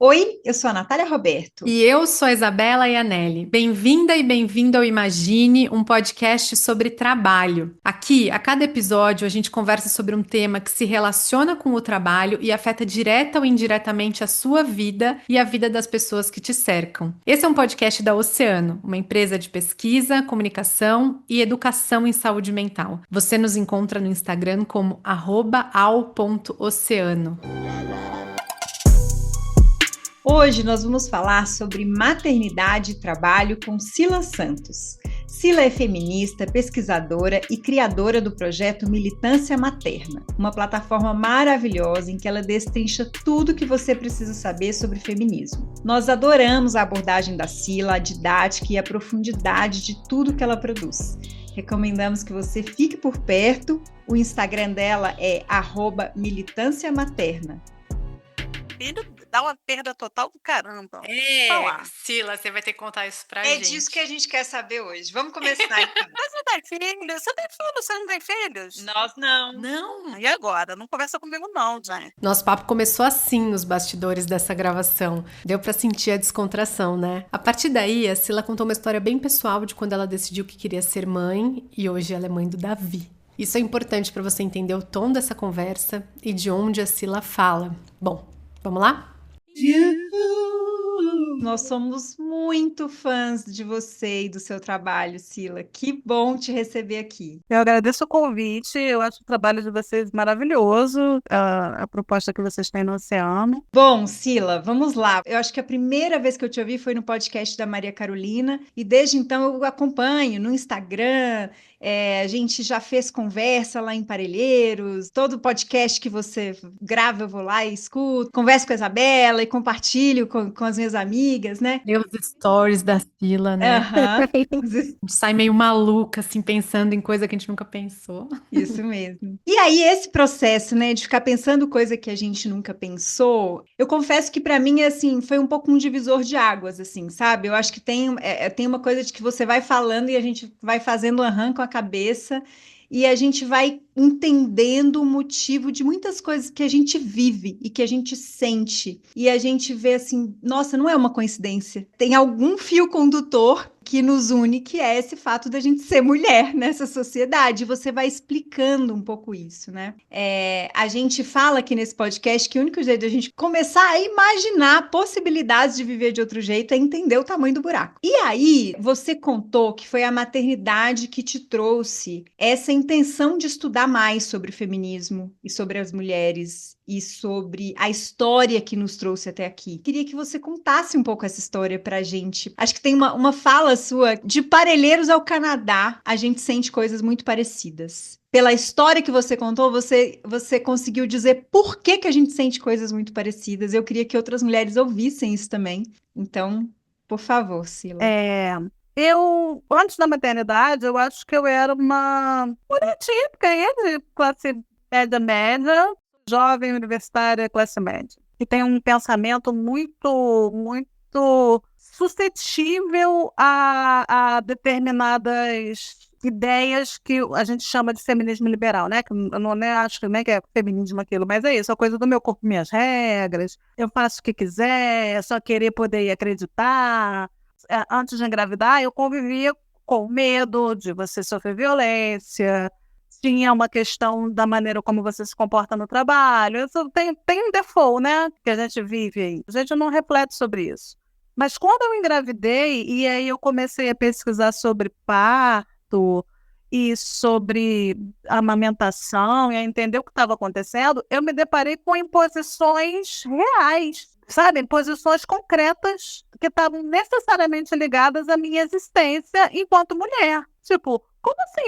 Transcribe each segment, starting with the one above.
Oi, eu sou a Natália Roberto. E eu sou a Isabela Ianelli. Bem-vinda e bem-vindo ao Imagine, um podcast sobre trabalho. Aqui, a cada episódio, a gente conversa sobre um tema que se relaciona com o trabalho e afeta direta ou indiretamente a sua vida e a vida das pessoas que te cercam. Esse é um podcast da Oceano, uma empresa de pesquisa, comunicação e educação em saúde mental. Você nos encontra no Instagram como @ao.oceano. Hoje nós vamos falar sobre maternidade e trabalho com Cila Santos. Cila é feminista, pesquisadora e criadora do projeto Militância Materna, uma plataforma maravilhosa em que ela destrincha tudo o que você precisa saber sobre feminismo. Nós adoramos a abordagem da Cila, a didática e a profundidade de tudo que ela produz. Recomendamos que você fique por perto. O Instagram dela é @militânciamaterna. Filho dá uma perda total do caramba. Falar. Sila, você vai ter que contar isso pra É gente. disso que a gente quer saber hoje. Vamos começar então. Mas não tem filhos? Você tem filhos? Você não tem filhos? Nós não. Não. E agora? Não conversa comigo não, gente. Nosso papo começou assim nos bastidores dessa gravação. Deu pra sentir a descontração, né? A partir daí, a Sila contou uma história bem pessoal de quando ela decidiu que queria ser mãe e hoje ela é mãe do Davi. Isso é importante pra você entender o tom dessa conversa e de onde a Sila fala. Bom, vamos lá? Nós somos muito fãs de você e do seu trabalho, Cila. Que bom te receber aqui. Eu agradeço o convite, eu acho o trabalho de vocês maravilhoso, a proposta que vocês têm no Oceano. Bom, Cila, vamos lá. Eu acho que a primeira vez que eu te ouvi foi no podcast da Maria Carolina e desde então eu acompanho no Instagram. A gente já fez conversa lá em Parelheiros. Todo podcast que você grava eu vou lá e escuto. Converso com a Isabela e compartilho com as minhas amigas, né? Deu os stories da Sila, né? Aham. A gente sai meio maluca, assim, pensando em coisa que a gente nunca pensou. Isso mesmo. E aí, esse processo, né, de ficar pensando coisa que a gente nunca pensou, eu confesso que para mim, assim, foi um pouco um divisor de águas, assim, sabe? Eu acho que tem uma coisa de que você vai falando e a gente vai fazendo um arranco com a cabeça e a gente vai entendendo o motivo de muitas coisas que a gente vive e que a gente sente. E a gente vê assim, nossa, não é uma coincidência. Tem algum fio condutor que nos une, que é esse fato da gente ser mulher nessa sociedade. Você vai explicando um pouco isso, né? A gente fala aqui nesse podcast que o único jeito da gente começar a imaginar possibilidades de viver de outro jeito é entender o tamanho do buraco. E aí, você contou que foi a maternidade que te trouxe essa intenção de estudar mais sobre o feminismo e sobre as mulheres e sobre a história que nos trouxe até aqui. Queria que você contasse um pouco essa história pra gente. Acho que tem uma fala sua de Parelheiros ao Canadá, a gente sente coisas muito parecidas. Pela história que você contou, você conseguiu dizer por que que a gente sente coisas muito parecidas. Eu queria que outras mulheres ouvissem isso também. Então, por favor, Sila. Antes da maternidade, eu acho que eu era uma típica de classe média, jovem universitária, classe média, que tem um pensamento muito, muito suscetível a determinadas ideias que a gente chama de feminismo liberal, né? Que eu não nem acho nem que é feminismo aquilo, mas é isso, a coisa do meu corpo, minhas regras, eu faço o que quiser, é só querer poder acreditar. Antes de engravidar, eu convivia com medo de você sofrer violência, tinha uma questão da maneira como você se comporta no trabalho. Isso tem um default, né, que a gente vive aí. A gente não reflete sobre isso. Mas quando eu engravidei, e aí eu comecei a pesquisar sobre parto e sobre amamentação, e a entender o que estava acontecendo, eu me deparei com imposições reais, sabe? Imposições concretas que estavam necessariamente ligadas à minha existência enquanto mulher. Tipo, como assim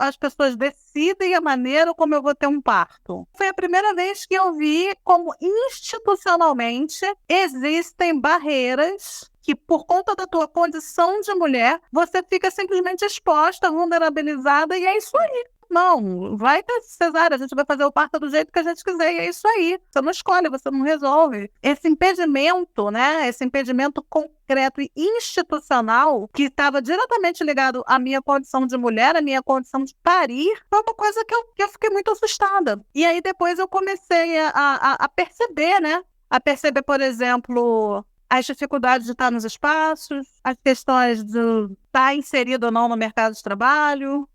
as pessoas decidem a maneira como eu vou ter um parto? Foi a primeira vez que eu vi como institucionalmente existem barreiras que, por conta da tua condição de mulher, você fica simplesmente exposta, vulnerabilizada, e é isso aí. Não, vai ter cesárea, a gente vai fazer o parto do jeito que a gente quiser, e é isso aí. Você não escolhe, você não resolve. Esse impedimento, né? Esse impedimento concreto e institucional, que estava diretamente ligado à minha condição de mulher, à minha condição de parir, foi uma coisa que eu fiquei muito assustada. E aí depois eu comecei a perceber, né? a perceber, por exemplo, as dificuldades de estar nos espaços, as questões de estar inserido ou não no mercado de trabalho,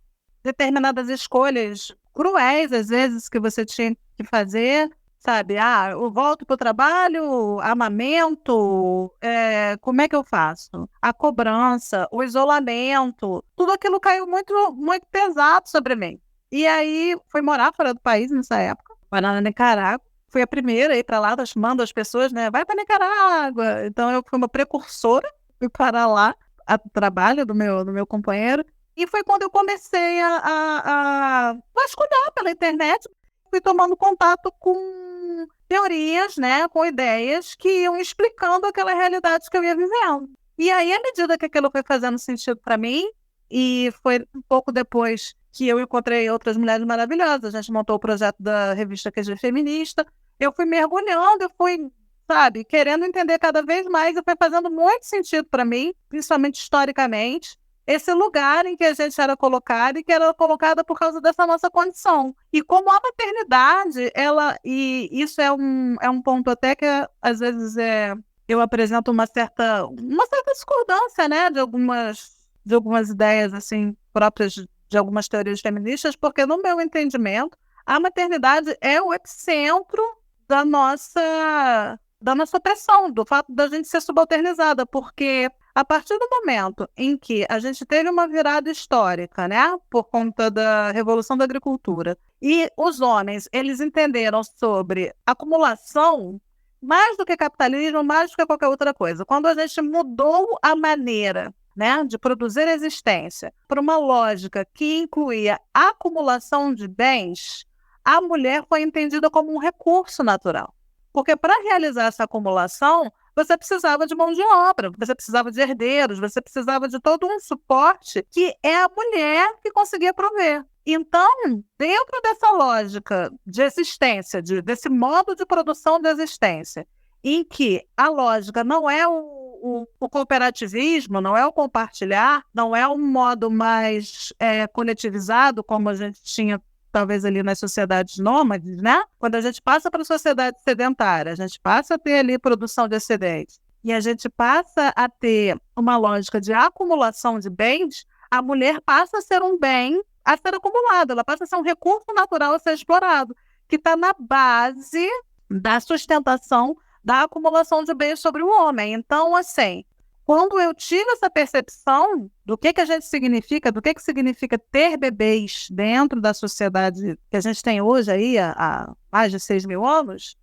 determinadas escolhas cruéis, às vezes, que você tinha que fazer, sabe? Eu volto para o trabalho, amamento, como é que eu faço? A cobrança, o isolamento, tudo aquilo caiu muito, muito pesado sobre mim. E aí, fui morar fora do país nessa época, morar na Nicarágua. Fui a primeira a ir para lá, chamando as pessoas, né? Vai para Nicarágua. Então, eu fui uma precursora, fui para lá, a trabalho do meu companheiro. E foi quando eu comecei a vasculhar pela internet, fui tomando contato com teorias, né? Com ideias que iam explicando aquela realidade que eu ia vivendo. E aí, à medida que aquilo foi fazendo sentido para mim, e foi um pouco depois que eu encontrei outras mulheres maravilhosas, a gente montou o projeto da revista QG Feminista, eu fui mergulhando, eu fui, sabe, querendo entender cada vez mais, e foi fazendo muito sentido para mim, principalmente historicamente, esse lugar em que a gente era colocada e que era colocada por causa dessa nossa condição. E como a maternidade, e isso é um ponto até que, às vezes, eu apresento uma certa discordância, né, de algumas ideias, assim, próprias de algumas teorias feministas, porque, no meu entendimento, a maternidade é o epicentro da nossa opressão, do fato da gente ser subalternizada, porque a partir do momento em que a gente teve uma virada histórica, né, por conta da Revolução da Agricultura, e os homens, eles entenderam sobre acumulação mais do que capitalismo, mais do que qualquer outra coisa. Quando a gente mudou a maneira, né, de produzir existência para uma lógica que incluía a acumulação de bens, a mulher foi entendida como um recurso natural. Porque para realizar essa acumulação, você precisava de mão de obra, você precisava de herdeiros, você precisava de todo um suporte que é a mulher que conseguia prover. Então, dentro dessa lógica de existência, desse modo de produção de existência, em que a lógica não é o cooperativismo, não é o compartilhar, não é um modo mais coletivizado, como a gente tinha talvez ali nas sociedades nômades, né? Quando a gente passa para a sociedade sedentária, a gente passa a ter ali produção de excedentes e a gente passa a ter uma lógica de acumulação de bens, a mulher passa a ser um bem a ser acumulado, ela passa a ser um recurso natural a ser explorado, que está na base da sustentação da acumulação de bens sobre o homem. Então, assim, quando eu tive essa percepção do que a gente significa, do que significa ter bebês dentro da sociedade que a gente tem hoje aí, há mais de 6.000 anos,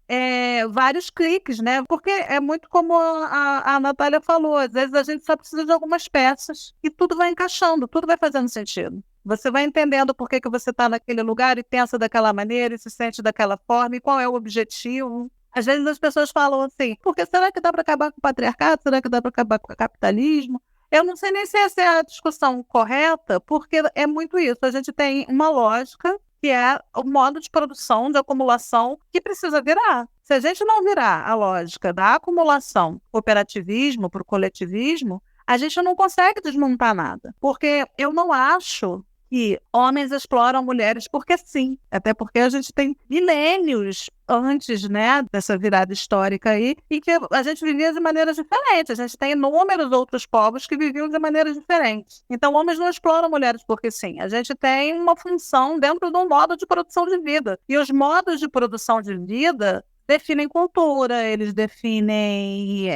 vários cliques, né? Porque é muito como a Natália falou, às vezes a gente só precisa de algumas peças e tudo vai encaixando, tudo vai fazendo sentido. Você vai entendendo por que você está naquele lugar e pensa daquela maneira e se sente daquela forma e qual é o objetivo. Às vezes as pessoas falam assim, porque será que dá para acabar com o patriarcado? Será que dá para acabar com o capitalismo? Eu não sei nem se essa é a discussão correta, porque é muito isso. A gente tem uma lógica que é o modo de produção, de acumulação, que precisa virar. Se a gente não virar a lógica da acumulação, cooperativismo para o coletivismo, a gente não consegue desmontar nada. Porque eu não acho que homens exploram mulheres porque sim, até porque a gente tem milênios antes, né, dessa virada histórica aí, e que a gente vivia de maneiras diferentes. A gente tem inúmeros outros povos que viviam de maneiras diferentes. Então, homens não exploram mulheres porque sim. A gente tem uma função dentro de um modo de produção de vida. E os modos de produção de vida definem cultura, eles definem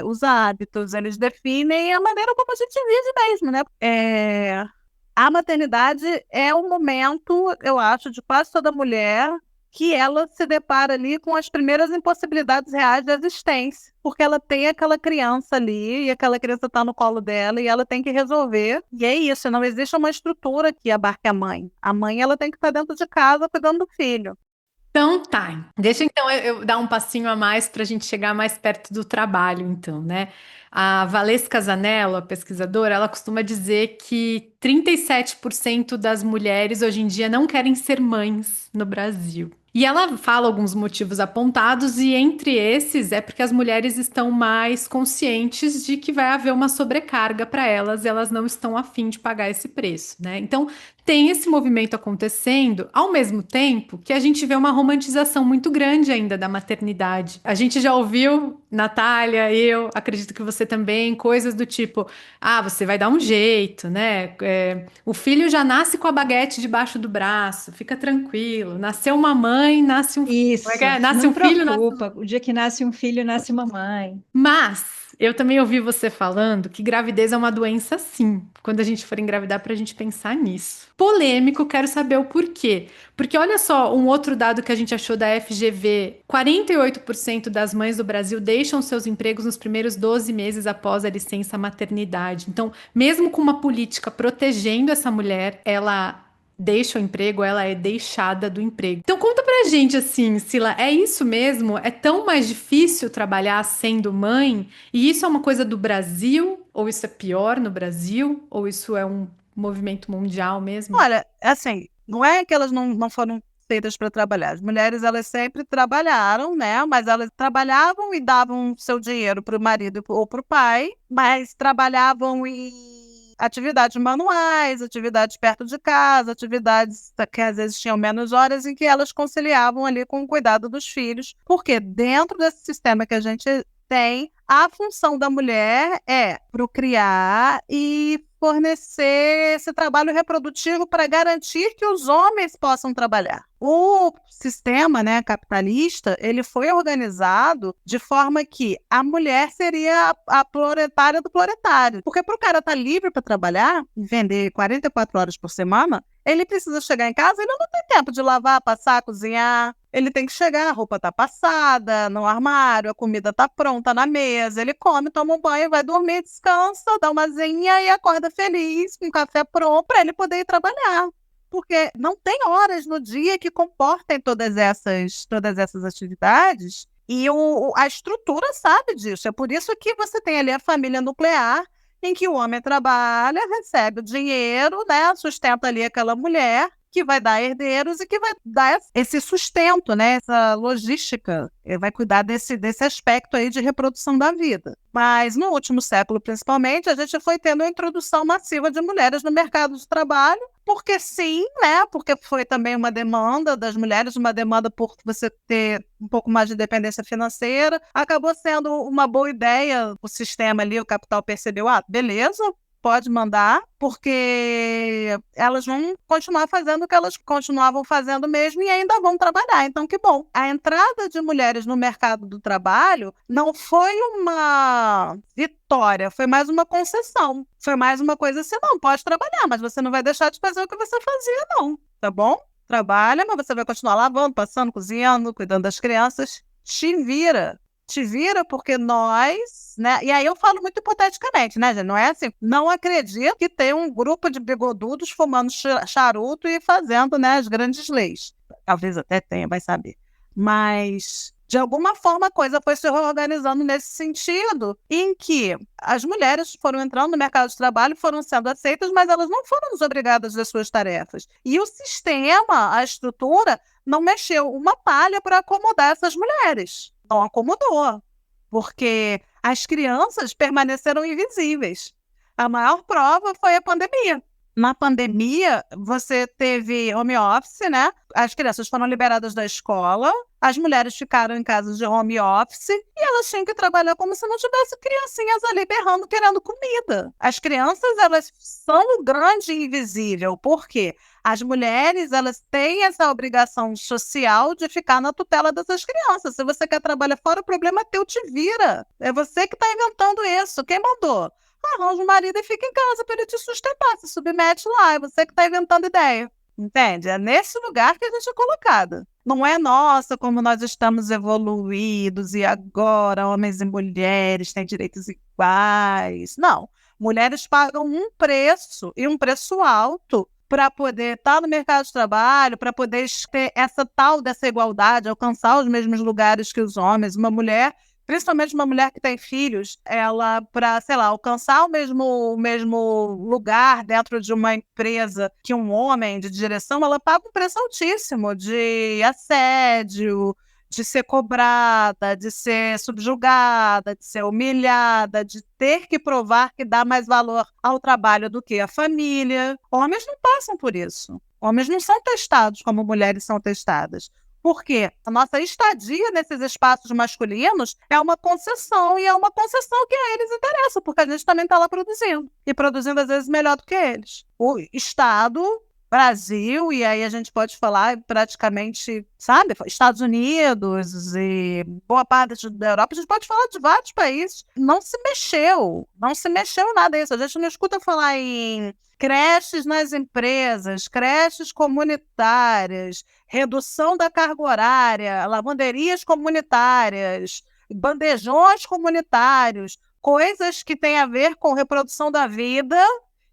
os hábitos, eles definem a maneira como a gente vive mesmo, né? A maternidade é um momento, eu acho, de quase toda mulher que ela se depara ali com as primeiras impossibilidades reais da existência, porque ela tem aquela criança ali e aquela criança está no colo dela e ela tem que resolver. E é isso, não existe uma estrutura que abarque a mãe. A mãe ela tem que estar dentro de casa cuidando do filho. Então tá, deixa então eu dar um passinho a mais para a gente chegar mais perto do trabalho, então, né? A Valesca Zanello, a pesquisadora, ela costuma dizer que 37% das mulheres hoje em dia não querem ser mães no Brasil. E ela fala alguns motivos apontados, e entre esses é porque as mulheres estão mais conscientes de que vai haver uma sobrecarga para elas e elas não estão a fim de pagar esse preço, né? Então, tem esse movimento acontecendo, ao mesmo tempo que a gente vê uma romantização muito grande ainda da maternidade. A gente já ouviu, Natália, eu acredito que você também, coisas do tipo, você vai dar um jeito, né? O filho já nasce com a baguete debaixo do braço, fica tranquilo. Nasceu uma mãe, nasce um filho. Como é que Isso, é? Nasce não um filho, nasce. preocupa. O dia que nasce um filho, nasce uma mãe. Mas eu também ouvi você falando que gravidez é uma doença, sim. Quando a gente for engravidar, para a gente pensar nisso. Polêmico, quero saber o porquê. Porque olha só, um outro dado que a gente achou da FGV: 48% das mães do Brasil deixam seus empregos nos primeiros 12 meses após a licença maternidade. Então, mesmo com uma política protegendo essa mulher, ela deixa o emprego, ela é deixada do emprego. Então conta pra gente assim, Sila, é isso mesmo? É tão mais difícil trabalhar sendo mãe? E isso é uma coisa do Brasil? Ou isso é pior no Brasil? Ou isso é um movimento mundial mesmo? Olha, assim, não é que elas não foram feitas para trabalhar. As mulheres, elas sempre trabalharam, né? Mas elas trabalhavam e davam seu dinheiro para o marido ou para o pai, mas trabalhavam em atividades manuais, atividades perto de casa, atividades que às vezes tinham menos horas em que elas conciliavam ali com o cuidado dos filhos, porque dentro desse sistema que a gente tem, a função da mulher é procriar e fornecer esse trabalho reprodutivo para garantir que os homens possam trabalhar. O sistema, né, capitalista, ele foi organizado de forma que a mulher seria a proletária do proletário. Porque para o cara estar livre para trabalhar e vender 44 horas por semana, ele precisa chegar em casa, ele não tem tempo de lavar, passar, cozinhar. Ele tem que chegar, a roupa tá passada no armário, a comida tá pronta na mesa, ele come, toma um banho, vai dormir, descansa, dá uma zinha e acorda feliz, com o café pronto para ele poder ir trabalhar. Porque não tem horas no dia que comportem todas essas atividades e a estrutura sabe disso. É por isso que você tem ali a família nuclear, em que o homem trabalha, recebe o dinheiro, né, sustenta ali aquela mulher, que vai dar herdeiros e que vai dar esse sustento, né, essa logística, vai cuidar desse aspecto aí de reprodução da vida. Mas no último século, principalmente, a gente foi tendo a introdução massiva de mulheres no mercado de trabalho, porque sim, né, porque foi também uma demanda das mulheres, uma demanda por você ter um pouco mais de independência financeira, acabou sendo uma boa ideia, o sistema ali, o capital percebeu, beleza, pode mandar, porque elas vão continuar fazendo o que elas continuavam fazendo mesmo e ainda vão trabalhar. Então, que bom. A entrada de mulheres no mercado do trabalho não foi uma vitória, foi mais uma concessão. Foi mais uma coisa assim, não, pode trabalhar, mas você não vai deixar de fazer o que você fazia, não. Tá bom? Trabalha, mas você vai continuar lavando, passando, cozinhando, cuidando das crianças. Te vira porque nós, né? E aí eu falo muito hipoteticamente, né, gente? Não é assim. Não acredito que tem um grupo de bigodudos fumando charuto e fazendo, né, as grandes leis. Talvez até tenha, vai saber. Mas, de alguma forma, a coisa foi se reorganizando nesse sentido, em que as mulheres foram entrando no mercado de trabalho, foram sendo aceitas, mas elas não foram desobrigadas das suas tarefas. E o sistema, a estrutura, não mexeu uma palha para acomodar essas mulheres. Não acomodou, porque as crianças permaneceram invisíveis. A maior prova foi a pandemia. Na pandemia, você teve home office, né? As crianças foram liberadas da escola, as mulheres ficaram em casa de home office e elas tinham que trabalhar como se não tivesse criancinhas ali berrando, querendo comida. As crianças, elas são o grande invisível. Por quê? As mulheres, elas têm essa obrigação social de ficar na tutela dessas crianças. Se você quer trabalhar fora, o problema é teu, te vira. É você que está inventando isso. Quem mandou? Arranja um marido e fica em casa para ele te sustentar, se submete lá, é você que está inventando ideia, entende? É nesse lugar que a gente é colocada. Não é, nossa, como nós estamos evoluídos e agora homens e mulheres têm direitos iguais. Não, mulheres pagam um preço, e um preço alto, para poder estar no mercado de trabalho, para poder ter essa tal dessa igualdade, alcançar os mesmos lugares que os homens. Uma mulher, principalmente uma mulher que tem filhos, ela, para, sei lá, alcançar o mesmo lugar dentro de uma empresa que um homem de direção, ela paga um preço altíssimo de assédio, de ser cobrada, de ser subjugada, de ser humilhada, de ter que provar que dá mais valor ao trabalho do que à família. Homens não passam por isso. Homens não são testados como mulheres são testadas. Por quê? A nossa estadia nesses espaços masculinos é uma concessão, e é uma concessão que a eles interessa, porque a gente também está lá produzindo. E produzindo, às vezes, melhor do que eles. O Estado, Brasil, e aí a gente pode falar praticamente, sabe, Estados Unidos e boa parte da Europa, a gente pode falar de vários países, não se mexeu nada disso. A gente não escuta falar em creches nas empresas, creches comunitárias, redução da carga horária, lavanderias comunitárias, bandejões comunitários, coisas que têm a ver com reprodução da vida,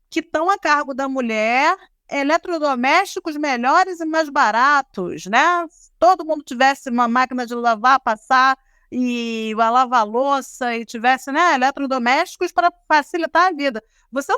que estão a cargo da mulher, eletrodomésticos melhores e mais baratos, né? Se todo mundo tivesse uma máquina de lavar, passar e a lava-louça e tivesse, né, eletrodomésticos para facilitar a vida. Você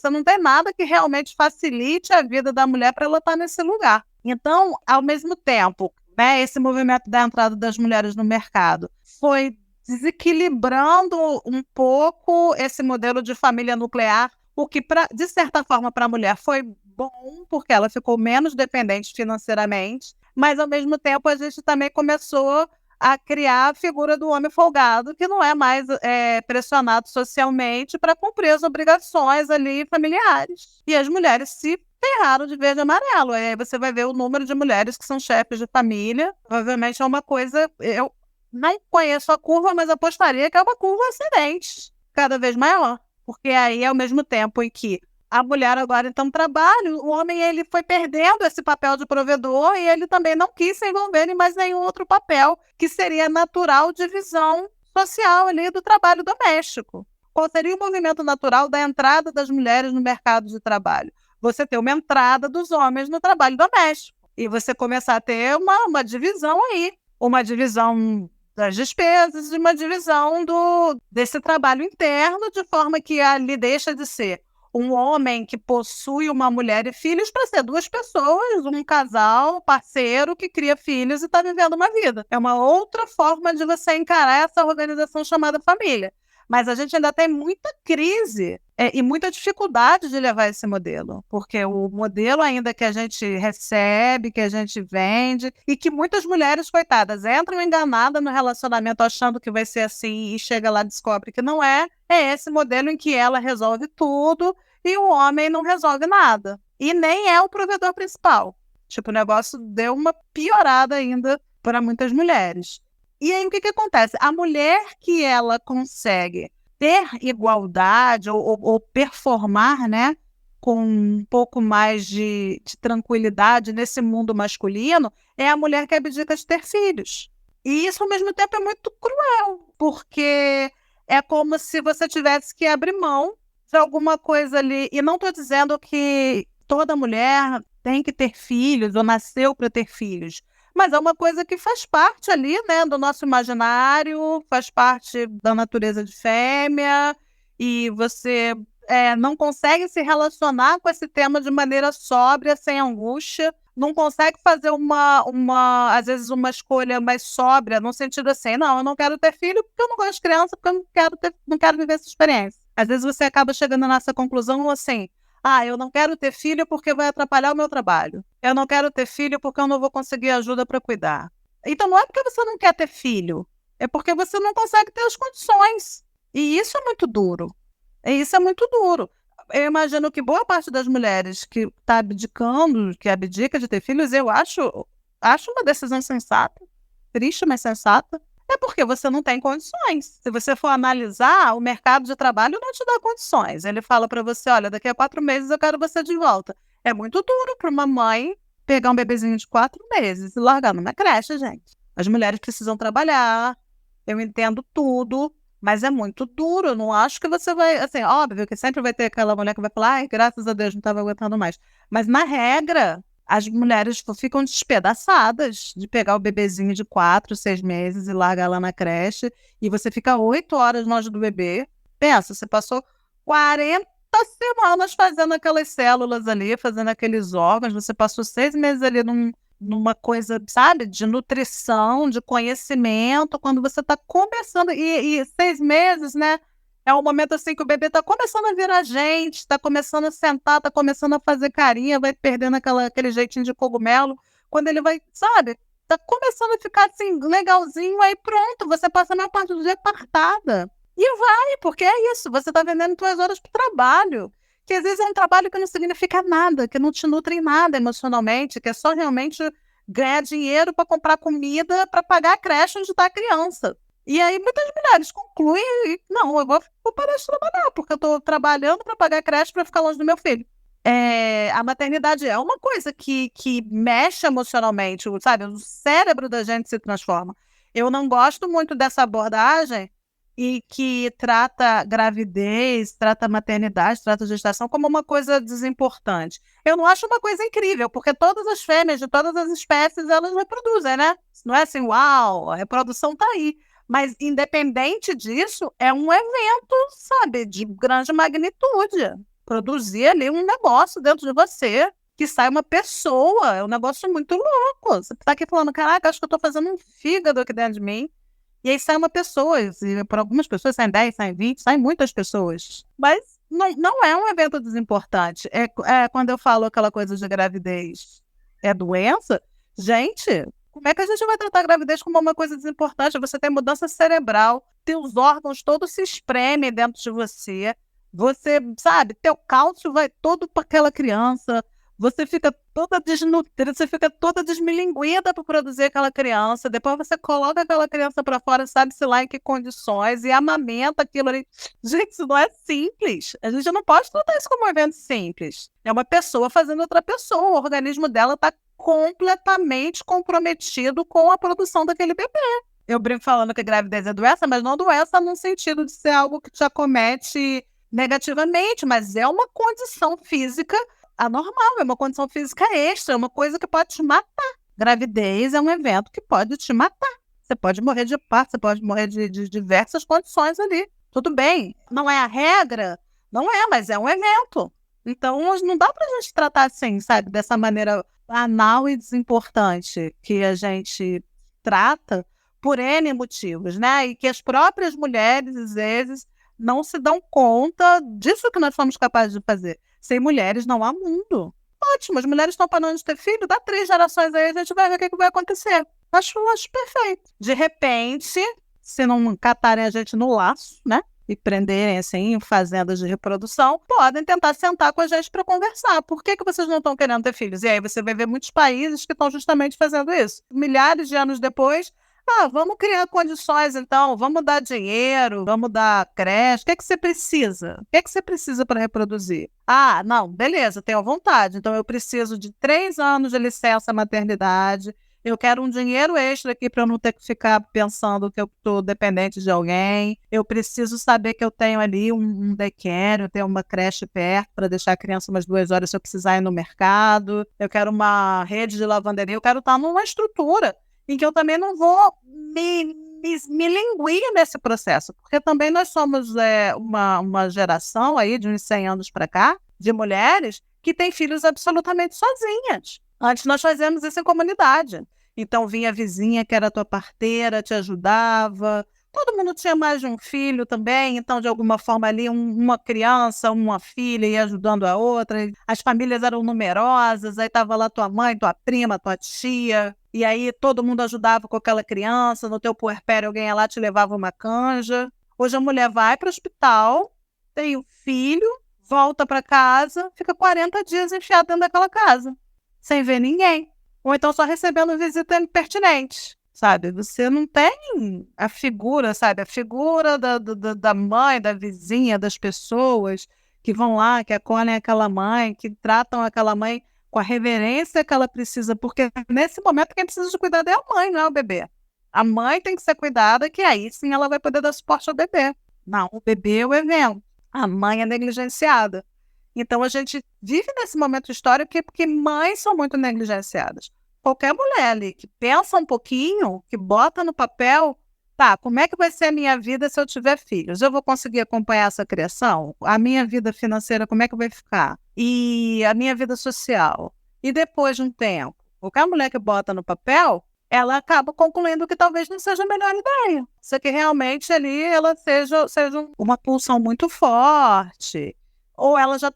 não tem nada que realmente facilite a vida da mulher para ela estar nesse lugar. Então, ao mesmo tempo, né, esse movimento da entrada das mulheres no mercado foi desequilibrando um pouco esse modelo de família nuclear, o que, de certa forma, para a mulher foi bom, porque ela ficou menos dependente financeiramente, mas, ao mesmo tempo, a gente também começou a criar a figura do homem folgado, que não é mais pressionado socialmente para cumprir as obrigações ali familiares. E as mulheres se ferraram de verde e amarelo. Aí você vai ver o número de mulheres que são chefes de família. Provavelmente é uma coisa... Eu não conheço a curva, mas apostaria que é uma curva ascendente, cada vez maior. Porque aí, ao mesmo tempo em que a mulher agora então trabalha, o homem ele foi perdendo esse papel de provedor e ele também não quis se envolver em mais nenhum outro papel, que seria a natural divisão social ali do trabalho doméstico. Qual seria o movimento natural da entrada das mulheres no mercado de trabalho? Você ter uma entrada dos homens no trabalho doméstico e você começar a ter uma divisão aí, uma divisão das despesas e uma divisão desse trabalho interno, de forma que ali deixa de ser um homem que possui uma mulher e filhos para ser duas pessoas, um casal, parceiro que cria filhos e está vivendo uma vida. É uma outra forma de você encarar essa organização chamada família. Mas a gente ainda tem muita crise e muita dificuldade de levar esse modelo, porque o modelo ainda que a gente recebe, que a gente vende, e que muitas mulheres, coitadas, entram enganadas no relacionamento achando que vai ser assim e chega lá e descobre que não é esse modelo em que ela resolve tudo e o homem não resolve nada. E nem é o provedor principal. Tipo, o negócio deu uma piorada ainda para muitas mulheres. E aí, o que acontece? A mulher que ela consegue ter igualdade ou performar, né, com um pouco mais de tranquilidade nesse mundo masculino, é a mulher que abdica de ter filhos. E isso, ao mesmo tempo, é muito cruel, porque é como se você tivesse que abrir mão de alguma coisa ali. E não estou dizendo que toda mulher tem que ter filhos ou nasceu para ter filhos. Mas é uma coisa que faz parte ali, né, do nosso imaginário, faz parte da natureza de fêmea, e você não consegue se relacionar com esse tema de maneira sóbria, sem angústia, não consegue fazer às vezes, uma escolha mais sóbria, no sentido assim, não, eu não quero ter filho porque eu não gosto de criança, porque eu não quero viver essa experiência. Às vezes você acaba chegando nessa conclusão assim, eu não quero ter filho porque vai atrapalhar o meu trabalho. Eu não quero ter filho porque eu não vou conseguir ajuda para cuidar. Então não é porque você não quer ter filho, é porque você não consegue ter as condições. E isso é muito duro. Eu imagino que boa parte das mulheres que está abdicando, que abdica de ter filhos, eu acho uma decisão sensata, triste, mas sensata. É porque você não tem condições. Se você for analisar, o mercado de trabalho não te dá condições. Ele fala para você, olha, daqui a 4 meses eu quero você de volta. É muito duro para uma mãe pegar um bebezinho de 4 meses e largar numa creche, gente. As mulheres precisam trabalhar, eu entendo tudo, mas é muito duro. Eu não acho que você vai... Assim, óbvio que sempre vai ter aquela mulher que vai falar, ai, graças a Deus, não estava aguentando mais. Mas, na regra, as mulheres ficam despedaçadas de pegar o bebezinho de 4, 6 meses e largar lá na creche, e você fica 8 horas longe do bebê. Pensa, você passou 40 semanas fazendo aquelas células ali, fazendo aqueles órgãos, você passou 6 meses ali numa coisa, sabe, de nutrição, de conhecimento, quando você está começando, e 6 meses, né, é um momento assim que o bebê está começando a virar gente, está começando a sentar, está começando a fazer carinha, vai perdendo aquele jeitinho de cogumelo, quando ele vai, sabe, tá começando a ficar assim, legalzinho, aí pronto, você passa a maior parte do dia apartada. E vai, porque é isso, você está vendendo suas horas para o trabalho, que às vezes é um trabalho que não significa nada, que não te nutre em nada emocionalmente, que é só realmente ganhar dinheiro para comprar comida, para pagar a creche onde está a criança. E aí muitas mulheres concluem, não, eu vou parar de trabalhar, porque eu estou trabalhando para pagar a creche para ficar longe do meu filho. A maternidade é uma coisa que mexe emocionalmente, sabe? O cérebro da gente se transforma. Eu não gosto muito dessa abordagem e que trata gravidez, trata maternidade, trata gestação como uma coisa desimportante. Eu não acho uma coisa incrível, porque todas as fêmeas de todas as espécies, elas reproduzem, né? Não é assim, uau, a reprodução tá aí. Mas, independente disso, é um evento, sabe, de grande magnitude. Produzir ali um negócio dentro de você, que sai uma pessoa, é um negócio muito louco. Você tá aqui falando, caraca, acho que eu tô fazendo um fígado aqui dentro de mim. E aí sai uma pessoa, e para algumas pessoas saem 10, saem 20, saem muitas pessoas. Mas não é um evento desimportante. Quando eu falo aquela coisa de gravidez, é doença, gente, como é que a gente vai tratar a gravidez como uma coisa desimportante? Você tem mudança cerebral, teus órgãos todos se espremem dentro de você, sabe, teu cálcio vai todo para aquela criança, você fica toda desnutrida, você fica toda desmilinguida para produzir aquela criança, depois você coloca aquela criança para fora, sabe-se lá em que condições, e amamenta aquilo ali. Gente, isso não é simples. A gente não pode tratar isso como um evento simples. É uma pessoa fazendo outra pessoa, o organismo dela está completamente comprometido com a produção daquele bebê. Eu brinco falando que a gravidez é doença, mas não doença no sentido de ser algo que te acomete negativamente, mas é uma condição física anormal, é uma condição física extra, é uma coisa que pode te matar. Gravidez é um evento que pode te matar. Você pode morrer de parto, você pode morrer de diversas condições ali. Tudo bem, não é a regra? Não é, mas é um evento. Então, não dá pra gente tratar assim, sabe, dessa maneira banal e desimportante que a gente trata por N motivos, né? E que as próprias mulheres, às vezes, não se dão conta disso que nós somos capazes de fazer. Sem mulheres não há mundo. Ótimo, as mulheres estão parando de ter filho, dá 3 gerações aí, a gente vai ver o que vai acontecer. Acho perfeito. De repente, se não catarem a gente no laço, né? E prenderem, assim, em fazendas de reprodução, podem tentar sentar com a gente para conversar. Por que vocês não estão querendo ter filhos? E aí você vai ver muitos países que estão justamente fazendo isso. Milhares de anos depois, vamos criar condições, então, vamos dar dinheiro, vamos dar creche. O que você precisa? O que você precisa para reproduzir? Não, beleza, tenho vontade. Então, eu preciso de 3 anos de licença maternidade. Eu quero um dinheiro extra aqui para eu não ter que ficar pensando que eu estou dependente de alguém. Eu preciso saber que eu tenho ali um daycare, eu tenho uma creche perto para deixar a criança umas 2 horas se eu precisar ir no mercado. Eu quero uma rede de lavanderia. Eu quero estar numa estrutura em que eu também não vou me linguir nesse processo, porque também nós somos uma geração aí de uns 100 anos para cá, de mulheres que têm filhos absolutamente sozinhas. Antes nós fazíamos isso em comunidade. Então vinha a vizinha que era tua parteira, te ajudava. Todo mundo tinha mais de um filho também, então de alguma forma ali uma criança, uma filha ia ajudando a outra. As famílias eram numerosas, aí estava lá tua mãe, tua prima, tua tia, e aí todo mundo ajudava com aquela criança. No teu puerpério alguém ia lá te levava uma canja. Hoje a mulher vai para o hospital, tem o filho, volta para casa, fica 40 dias enfiada dentro daquela casa, sem ver ninguém. Ou então só recebendo visita impertinente, sabe? Você não tem a figura, sabe? A figura da mãe, da vizinha, das pessoas que vão lá, que acolhem aquela mãe, que tratam aquela mãe com a reverência que ela precisa, porque nesse momento quem precisa de cuidado é a mãe, não é o bebê. A mãe tem que ser cuidada, que aí sim ela vai poder dar suporte ao bebê. Não, o bebê é o evento. A mãe é negligenciada. Então a gente vive nesse momento histórico porque mães são muito negligenciadas. Qualquer mulher ali que pensa um pouquinho, que bota no papel, como é que vai ser a minha vida se eu tiver filhos? Eu vou conseguir acompanhar essa criação? A minha vida financeira, como é que vai ficar? E a minha vida social? E depois de um tempo? Qualquer mulher que bota no papel, ela acaba concluindo que talvez não seja a melhor ideia. Isso que realmente ali ela seja uma pulsão muito forte, ou ela já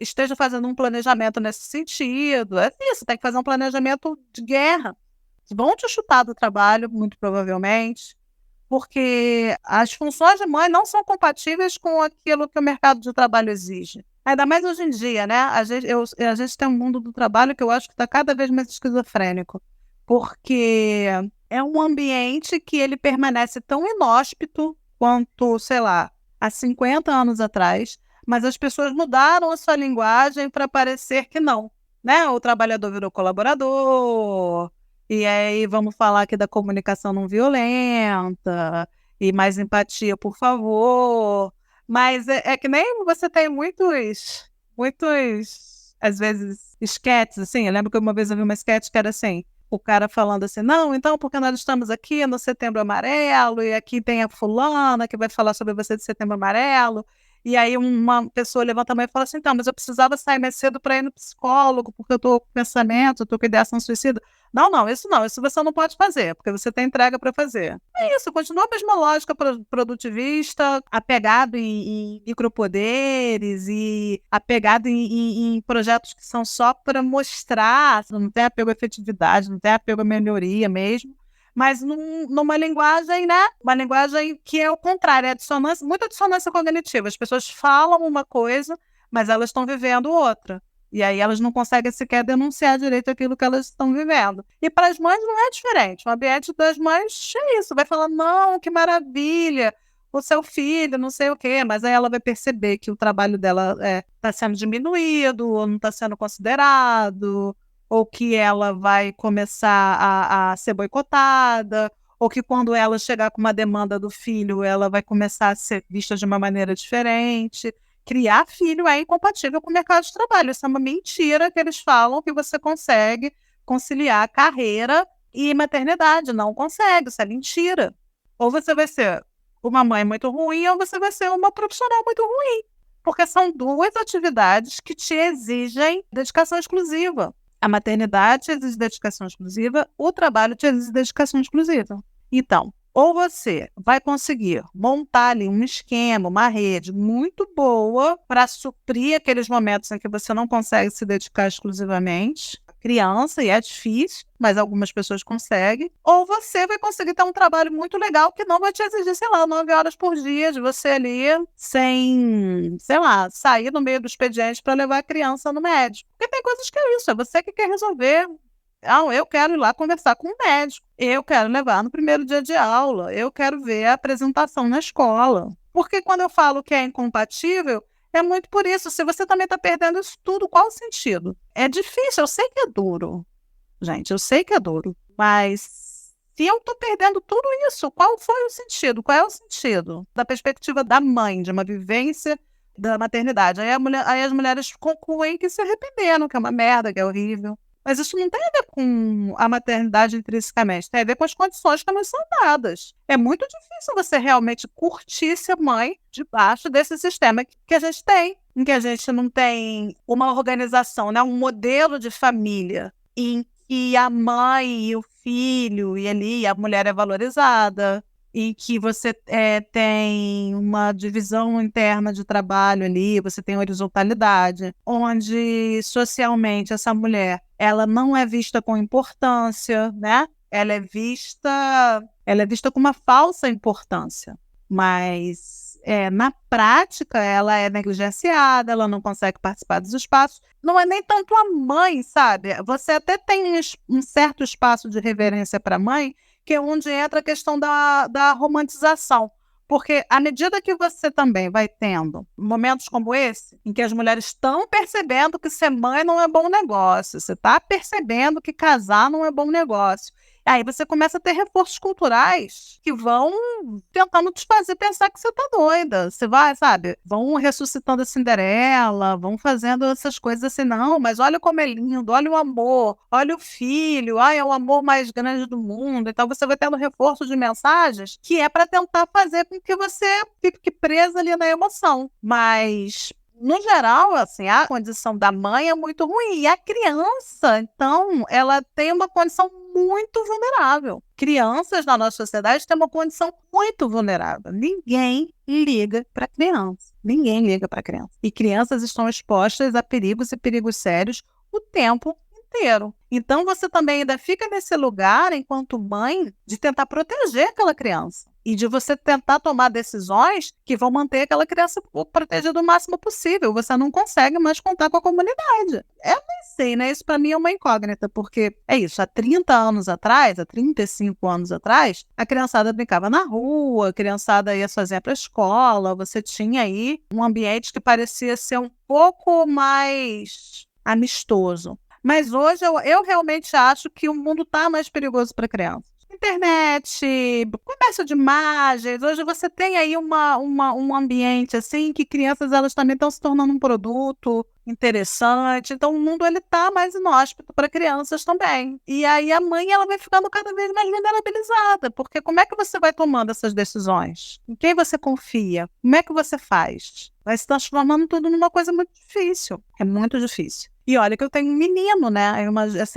esteja fazendo um planejamento nesse sentido. É isso, tem que fazer um planejamento de guerra. Vão te chutar do trabalho, muito provavelmente, porque as funções de mãe não são compatíveis com aquilo que o mercado de trabalho exige. Ainda mais hoje em dia, né? A gente tem um mundo do trabalho que eu acho que está cada vez mais esquizofrênico, porque é um ambiente que ele permanece tão inóspito quanto, sei lá, há 50 anos atrás, mas as pessoas mudaram a sua linguagem para parecer que não, né? O trabalhador virou colaborador, e aí vamos falar aqui da comunicação não violenta, e mais empatia, por favor. Mas é que nem você tem muitos, às vezes, esquetes, assim. Eu lembro que uma vez eu vi uma esquete que era assim, o cara falando assim, não, então, porque nós estamos aqui no Setembro Amarelo, e aqui tem a fulana que vai falar sobre você de Setembro Amarelo, e aí uma pessoa levanta a mão e fala assim, então, mas eu precisava sair mais cedo para ir no psicólogo, porque eu estou com pensamento, eu estou com ideação suicida. Não, isso você não pode fazer, porque você tem entrega para fazer. É isso, continua a mesma lógica produtivista, apegado em micropoderes e apegado em projetos que são só para mostrar, não tem apego à efetividade, não tem apego à melhoria mesmo, mas numa linguagem, né? Uma linguagem que é o contrário, é muita dissonância cognitiva. As pessoas falam uma coisa, mas elas estão vivendo outra. E aí elas não conseguem sequer denunciar direito aquilo que elas estão vivendo. E para as mães não é diferente. O ambiente das mães é isso. Vai falar, não, que maravilha, o seu filho, não sei o quê. Mas aí ela vai perceber que o trabalho dela está sendo diminuído, ou não está sendo considerado, ou que ela vai começar a ser boicotada, ou que quando ela chegar com uma demanda do filho, ela vai começar a ser vista de uma maneira diferente. Criar filho é incompatível com o mercado de trabalho. Isso é uma mentira que eles falam que você consegue conciliar carreira e maternidade. Não consegue, isso é mentira. Ou você vai ser uma mãe muito ruim, ou você vai ser uma profissional muito ruim. Porque são duas atividades que te exigem dedicação exclusiva. A maternidade te exige dedicação exclusiva, o trabalho te exige dedicação exclusiva. Então, ou você vai conseguir montar ali um esquema, uma rede muito boa para suprir aqueles momentos em que você não consegue se dedicar exclusivamente à criança, e é difícil, mas algumas pessoas conseguem, ou você vai conseguir ter um trabalho muito legal que não vai te exigir, sei lá, 9 horas por dia de você ali sem, sei lá, sair no meio do expediente para levar a criança no médico. Porque tem coisas que é isso, é você que quer resolver. Eu quero ir lá conversar com o médico, eu quero levar no primeiro dia de aula, eu quero ver a apresentação na escola. Porque quando eu falo que é incompatível, é muito por isso. Se você também está perdendo isso tudo, qual o sentido? É difícil, eu sei que é duro. Gente, eu sei que é duro. Mas se eu estou perdendo tudo isso, qual foi o sentido? Qual é o sentido? Da perspectiva da mãe, de uma vivência da maternidade. Aí as mulheres concluem que se arrependeram, que é uma merda, que é horrível. Mas isso não tem a ver com a maternidade intrinsecamente, tem a ver com as condições que nos são dadas. É muito difícil você realmente curtir ser mãe debaixo desse sistema que a gente tem, em que a gente não tem uma organização, né, um modelo de família em que a mãe e o filho e ali a mulher é valorizada, em que você tem uma divisão interna de trabalho ali, você tem horizontalidade, onde socialmente essa mulher ela não é vista com importância, né? Ela é vista com uma falsa importância, mas na prática ela é negligenciada, ela não consegue participar dos espaços. Não é nem tanto a mãe, sabe? Você até tem um certo espaço de reverência para a mãe, que é onde entra a questão da romantização. Porque à medida que você também vai tendo momentos como esse, em que as mulheres estão percebendo que ser mãe não é bom negócio, você está percebendo que casar não é bom negócio, aí você começa a ter reforços culturais que vão tentando te fazer pensar que você está doida. Você vai, sabe, vão ressuscitando a Cinderela, vão fazendo essas coisas assim, não, mas olha como é lindo, olha o amor, olha o filho, é o amor mais grande do mundo. Então você vai tendo reforço de mensagens que é para tentar fazer com que você fique presa ali na emoção. Mas no geral, assim, a condição da mãe é muito ruim. E a criança, então, ela tem uma condição muito vulnerável. Crianças na nossa sociedade têm uma condição muito vulnerável. Ninguém liga para criança. Ninguém liga para criança. E crianças estão expostas a perigos e perigos sérios o tempo inteiro. Então, você também ainda fica nesse lugar, enquanto mãe, de tentar proteger aquela criança. E de você tentar tomar decisões que vão manter aquela criança protegida o máximo possível. Você não consegue mais contar com a comunidade. Eu nem sei, né? Isso para mim é uma incógnita, porque é isso. Há 30 anos atrás, há 35 anos atrás, a criançada brincava na rua, a criançada ia sozinha para a escola, você tinha aí um ambiente que parecia ser um pouco mais amistoso. Mas hoje eu realmente acho que o mundo está mais perigoso para criança. Internet, comércio de imagens, hoje você tem aí um ambiente assim que crianças elas também estão se tornando um produto interessante, então o mundo ele tá mais inóspito para crianças também. E aí a mãe ela vai ficando cada vez mais vulnerabilizada, porque como é que você vai tomando essas decisões? Em quem você confia? Como é que você faz? Vai se transformando tudo numa coisa muito difícil. É muito difícil. E olha que eu tenho um menino, né?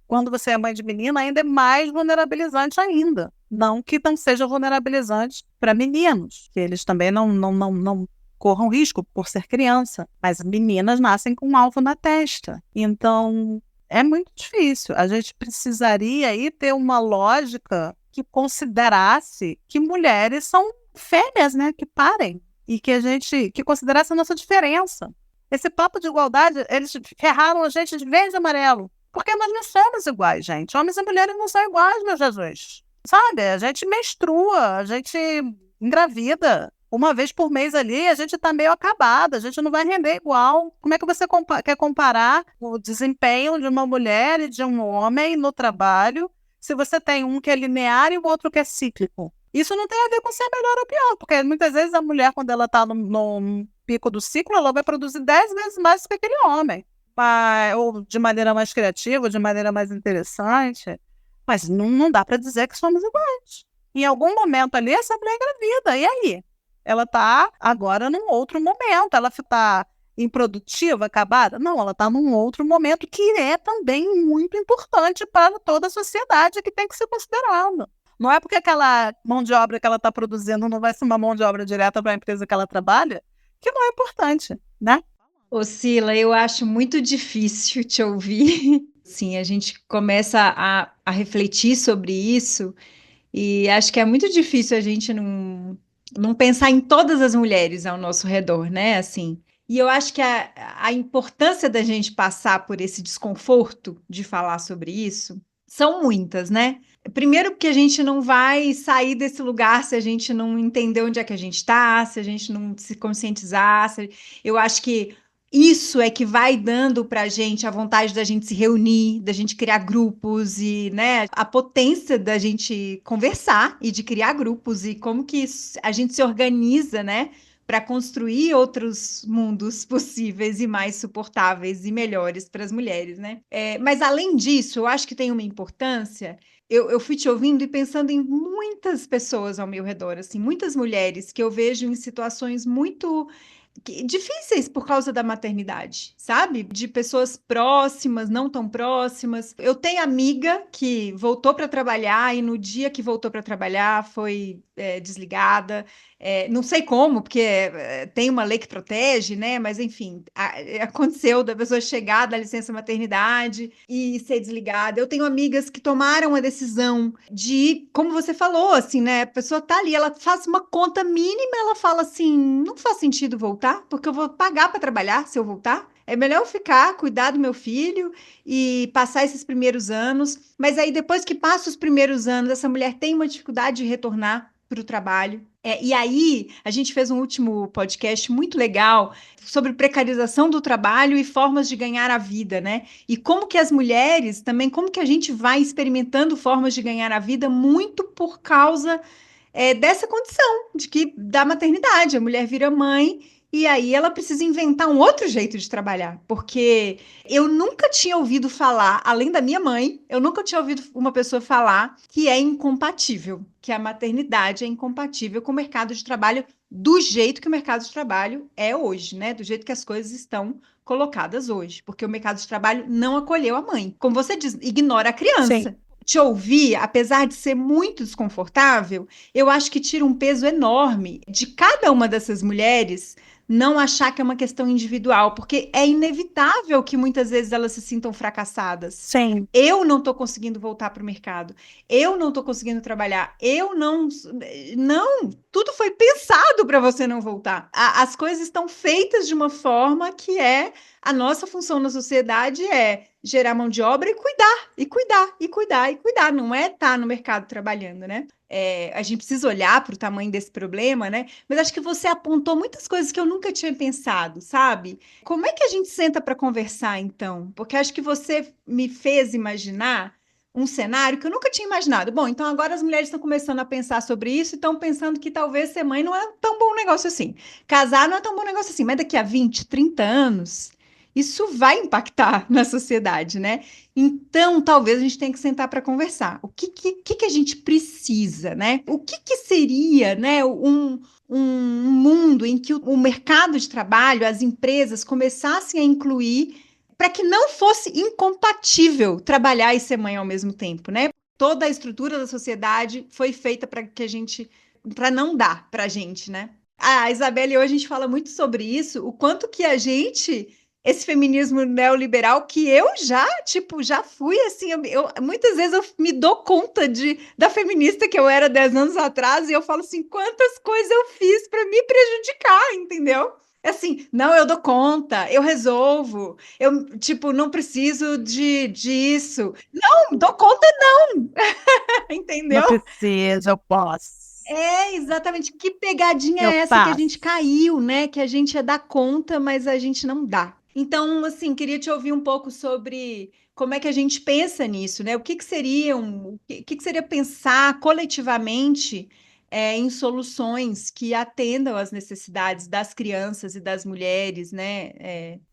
Quando você é mãe de menina, ainda é mais vulnerabilizante ainda. Não que não seja vulnerabilizante para meninos, que eles também não corram risco por ser criança. Mas meninas nascem com um alvo na testa. Então, é muito difícil. A gente precisaria aí ter uma lógica que considerasse que mulheres são fêmeas, né? Que parem. E que considerasse a nossa diferença. Esse papo de igualdade, eles ferraram a gente de verde e amarelo. Porque nós não somos iguais, gente. Homens e mulheres não são iguais, meu Jesus. Sabe? A gente menstrua, a gente engravida. Uma vez por mês ali, a gente tá meio acabada, a gente não vai render igual. Como é que você quer comparar o desempenho de uma mulher e de um homem no trabalho se você tem um que é linear e o outro que é cíclico? Isso não tem a ver com ser melhor ou pior, porque muitas vezes a mulher, quando ela está no pico do ciclo, ela vai produzir 10 vezes mais que aquele homem. Ou de maneira mais criativa, ou de maneira mais interessante. Mas não dá para dizer que somos iguais. Em algum momento ali, essa mulher engravida. E aí? Ela está agora num outro momento. Ela está improdutiva, acabada? Não, ela está num outro momento que é também muito importante para toda a sociedade, que tem que ser considerado. Não é porque aquela mão de obra que ela está produzindo não vai ser uma mão de obra direta para a empresa que ela trabalha, que não é importante, né? Ô, Cila, eu acho muito difícil te ouvir. Sim, a gente começa a refletir sobre isso e acho que é muito difícil a gente não pensar em todas as mulheres ao nosso redor, né? Assim, e eu acho que a importância da gente passar por esse desconforto de falar sobre isso são muitas, né? Primeiro, porque a gente não vai sair desse lugar se a gente não entender onde é que a gente está, se a gente não se conscientizar. Eu acho que isso é que vai dando para a gente a vontade da gente se reunir, da gente criar grupos e, né, a potência da gente conversar e de criar grupos e como que a gente se organiza, né, para construir outros mundos possíveis e mais suportáveis e melhores para as mulheres, né? Mas além disso, eu acho que tem uma importância. Eu fui te ouvindo e pensando em muitas pessoas ao meu redor, assim, muitas mulheres que eu vejo em situações muito difíceis por causa da maternidade, sabe? De pessoas próximas, não tão próximas. Eu tenho amiga que voltou para trabalhar e no dia que voltou para trabalhar foi desligada. Não sei como, porque tem uma lei que protege, né? Mas enfim, aconteceu da pessoa chegar da licença maternidade e ser desligada. Eu tenho amigas que tomaram a decisão de, como você falou, assim, né? A pessoa tá ali, ela faz uma conta mínima, ela fala assim: não faz sentido voltar, porque eu vou pagar para trabalhar se eu voltar. É melhor eu ficar, cuidar do meu filho e passar esses primeiros anos. Mas aí, depois que passa os primeiros anos, essa mulher tem uma dificuldade de retornar para o trabalho. E aí, a gente fez um último podcast muito legal sobre precarização do trabalho e formas de ganhar a vida, né? E como que as mulheres também, como que a gente vai experimentando formas de ganhar a vida muito por causa dessa condição da maternidade. A mulher vira mãe e aí ela precisa inventar um outro jeito de trabalhar, porque eu nunca tinha ouvido falar, além da minha mãe, eu nunca tinha ouvido uma pessoa falar que é incompatível, que a maternidade é incompatível com o mercado de trabalho do jeito que o mercado de trabalho é hoje, né? Do jeito que as coisas estão colocadas hoje, porque o mercado de trabalho não acolheu a mãe. Como você diz, ignora a Sim. criança. Te ouvir, apesar de ser muito desconfortável, eu acho que tira um peso enorme de cada uma dessas mulheres não achar que é uma questão individual, porque é inevitável que muitas vezes elas se sintam fracassadas. Sim. Eu não estou conseguindo voltar para o mercado, eu não estou conseguindo trabalhar, eu não. Não, tudo foi pensado para você não voltar. As coisas estão feitas de uma forma que é a nossa função na sociedade é gerar mão de obra e cuidar, e cuidar, e cuidar, e cuidar. Não é estar no mercado trabalhando, né? A gente precisa olhar para o tamanho desse problema, né? Mas acho que você apontou muitas coisas que eu nunca tinha pensado, sabe? Como é que a gente senta para conversar, então? Porque acho que você me fez imaginar um cenário que eu nunca tinha imaginado. Bom, então agora as mulheres estão começando a pensar sobre isso e estão pensando que talvez ser mãe não é tão bom negócio assim. Casar não é tão bom negócio assim, mas daqui a 20, 30 anos, isso vai impactar na sociedade, né? Então, talvez a gente tenha que sentar para conversar. O que a gente precisa, né? O que seria, né, um mundo em que o mercado de trabalho, as empresas começassem a incluir para que não fosse incompatível trabalhar e ser mãe ao mesmo tempo, né? Toda a estrutura da sociedade foi feita para que a gente, para não dar para a gente, né? A Isabela e eu, a gente fala muito sobre isso, o quanto que a gente, esse feminismo neoliberal, que eu já, tipo, já fui assim, muitas vezes eu me dou conta da feminista que eu era 10 anos atrás e eu falo assim, quantas coisas eu fiz para me prejudicar, entendeu? Assim, não, eu dou conta, eu resolvo, eu, tipo, não preciso disso. Não, dou conta não, Não entendeu? precisa, eu posso. É, exatamente. Que pegadinha Eu é essa que a gente faço. caiu, né? Que a gente ia dar conta, mas a gente não dá. Então, assim, queria te ouvir um pouco sobre como é que a gente pensa nisso, né? O que seria o que seria pensar coletivamente em soluções que atendam às necessidades das crianças e das mulheres, né?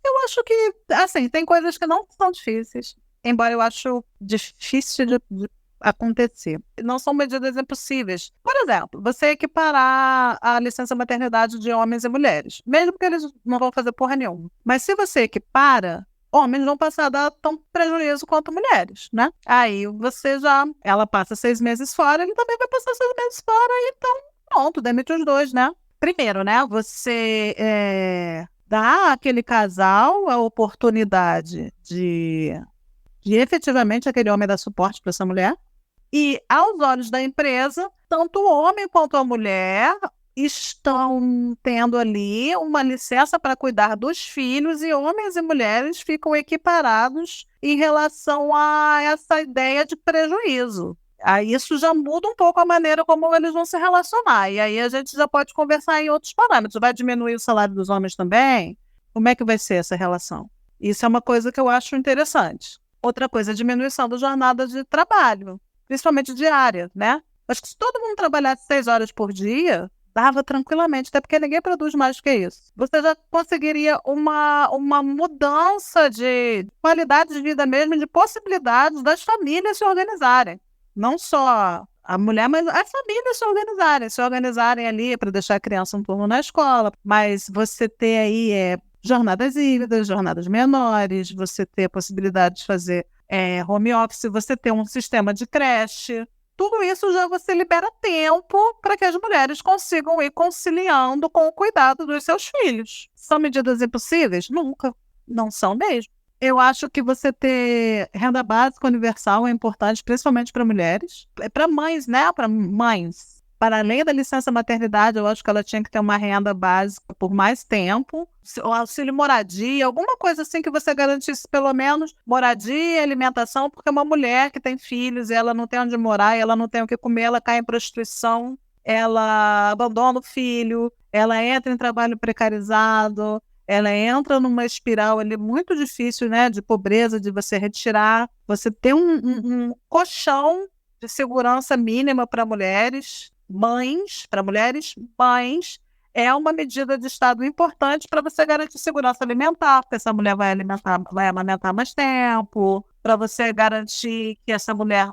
Eu acho que, assim, tem coisas que não são difíceis, embora eu acho difícil de acontecer. Não são medidas impossíveis. Por exemplo, você equiparar a licença maternidade de homens e mulheres, mesmo que eles não vão fazer porra nenhuma. Mas se você equipara, homens vão passar a dar tão prejuízo quanto mulheres, né? Aí ela passa 6 meses fora, ele também vai passar 6 meses fora, e então, pronto, demite os dois, né? Primeiro, né, você dá àquele casal a oportunidade de efetivamente aquele homem dar suporte para essa mulher. E, aos olhos da empresa, tanto o homem quanto a mulher estão tendo ali uma licença para cuidar dos filhos, e homens e mulheres ficam equiparados em relação a essa ideia de prejuízo. Aí isso já muda um pouco a maneira como eles vão se relacionar. E aí a gente já pode conversar em outros parâmetros. Vai diminuir o salário dos homens também? Como é que vai ser essa relação? Isso é uma coisa que eu acho interessante. Outra coisa, a diminuição da jornada de trabalho, principalmente diária, né? Acho que se todo mundo trabalhasse 6 horas por dia, dava tranquilamente, até porque ninguém produz mais do que isso. Você já conseguiria uma mudança de qualidade de vida mesmo, de possibilidades das famílias se organizarem. Não só a mulher, mas as famílias se organizarem ali para deixar a criança um turno na escola, mas você ter aí jornadas híbridas, jornadas menores, você ter a possibilidade de fazer home office, você ter um sistema de creche. Tudo isso já você libera tempo para que as mulheres consigam ir conciliando com o cuidado dos seus filhos. São medidas impossíveis? Nunca. Não são mesmo. Eu acho que você ter renda básica universal é importante, principalmente para mulheres. Para mães, né? Para mães. Para além da licença maternidade, eu acho que ela tinha que ter uma renda básica por mais tempo. O auxílio moradia, alguma coisa assim que você garantisse pelo menos moradia e alimentação, porque uma mulher que tem filhos e ela não tem onde morar, e ela não tem o que comer, ela cai em prostituição, ela abandona o filho, ela entra em trabalho precarizado, ela entra numa espiral ali muito difícil, né, de pobreza, de você retirar, você ter um colchão de segurança mínima para mulheres, mães, é uma medida de Estado importante para você garantir segurança alimentar, porque essa mulher vai amamentar mais tempo, para você garantir que essa mulher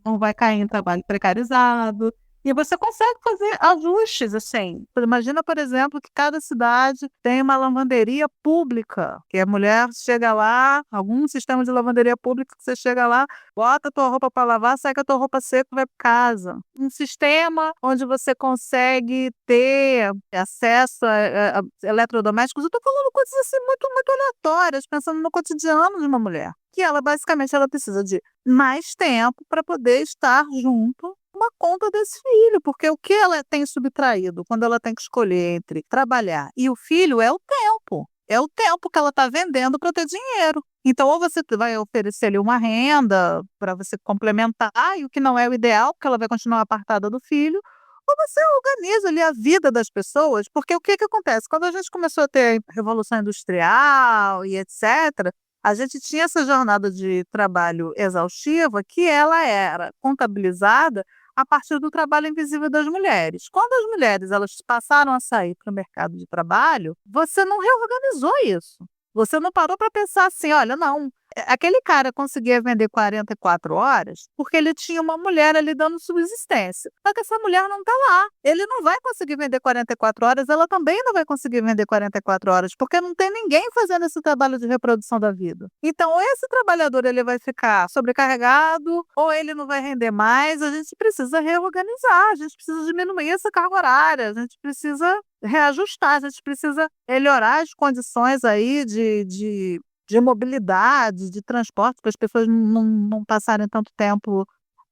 não vai cair em trabalho precarizado. E você consegue fazer ajustes, assim. Imagina, por exemplo, que cada cidade tem uma lavanderia pública, que a mulher chega lá, algum sistema de lavanderia pública que você chega lá, bota a tua roupa para lavar, sai com a tua roupa seca e vai para casa. Um sistema onde você consegue ter acesso a eletrodomésticos. Eu estou falando coisas assim muito, muito aleatórias, pensando no cotidiano de uma mulher. Que ela, basicamente, ela precisa de mais tempo para poder estar junto uma conta desse filho, porque o que ela tem subtraído quando ela tem que escolher entre trabalhar e o filho é o tempo. É o tempo que ela está vendendo para ter dinheiro. Então, ou você vai oferecer ali uma renda para você complementar, e o que não é o ideal, porque ela vai continuar apartada do filho, ou você organiza ali a vida das pessoas, porque o que que acontece? Quando a gente começou a ter a Revolução Industrial e etc., a gente tinha essa jornada de trabalho exaustiva que ela era contabilizada a partir do trabalho invisível das mulheres. Quando as mulheres elas passaram a sair para o mercado de trabalho, você não reorganizou isso. Você não parou para pensar assim, olha, não, aquele cara conseguia vender 44 horas porque ele tinha uma mulher ali dando subsistência. Só que essa mulher não está lá. Ele não vai conseguir vender 44 horas, ela também não vai conseguir vender 44 horas, porque não tem ninguém fazendo esse trabalho de reprodução da vida. Então, ou esse trabalhador ele vai ficar sobrecarregado, ou ele não vai render mais. A gente precisa reorganizar, a gente precisa diminuir essa carga horária, a gente precisa reajustar, a gente precisa melhorar as condições aí de mobilidade, de transporte, para as pessoas não passarem tanto tempo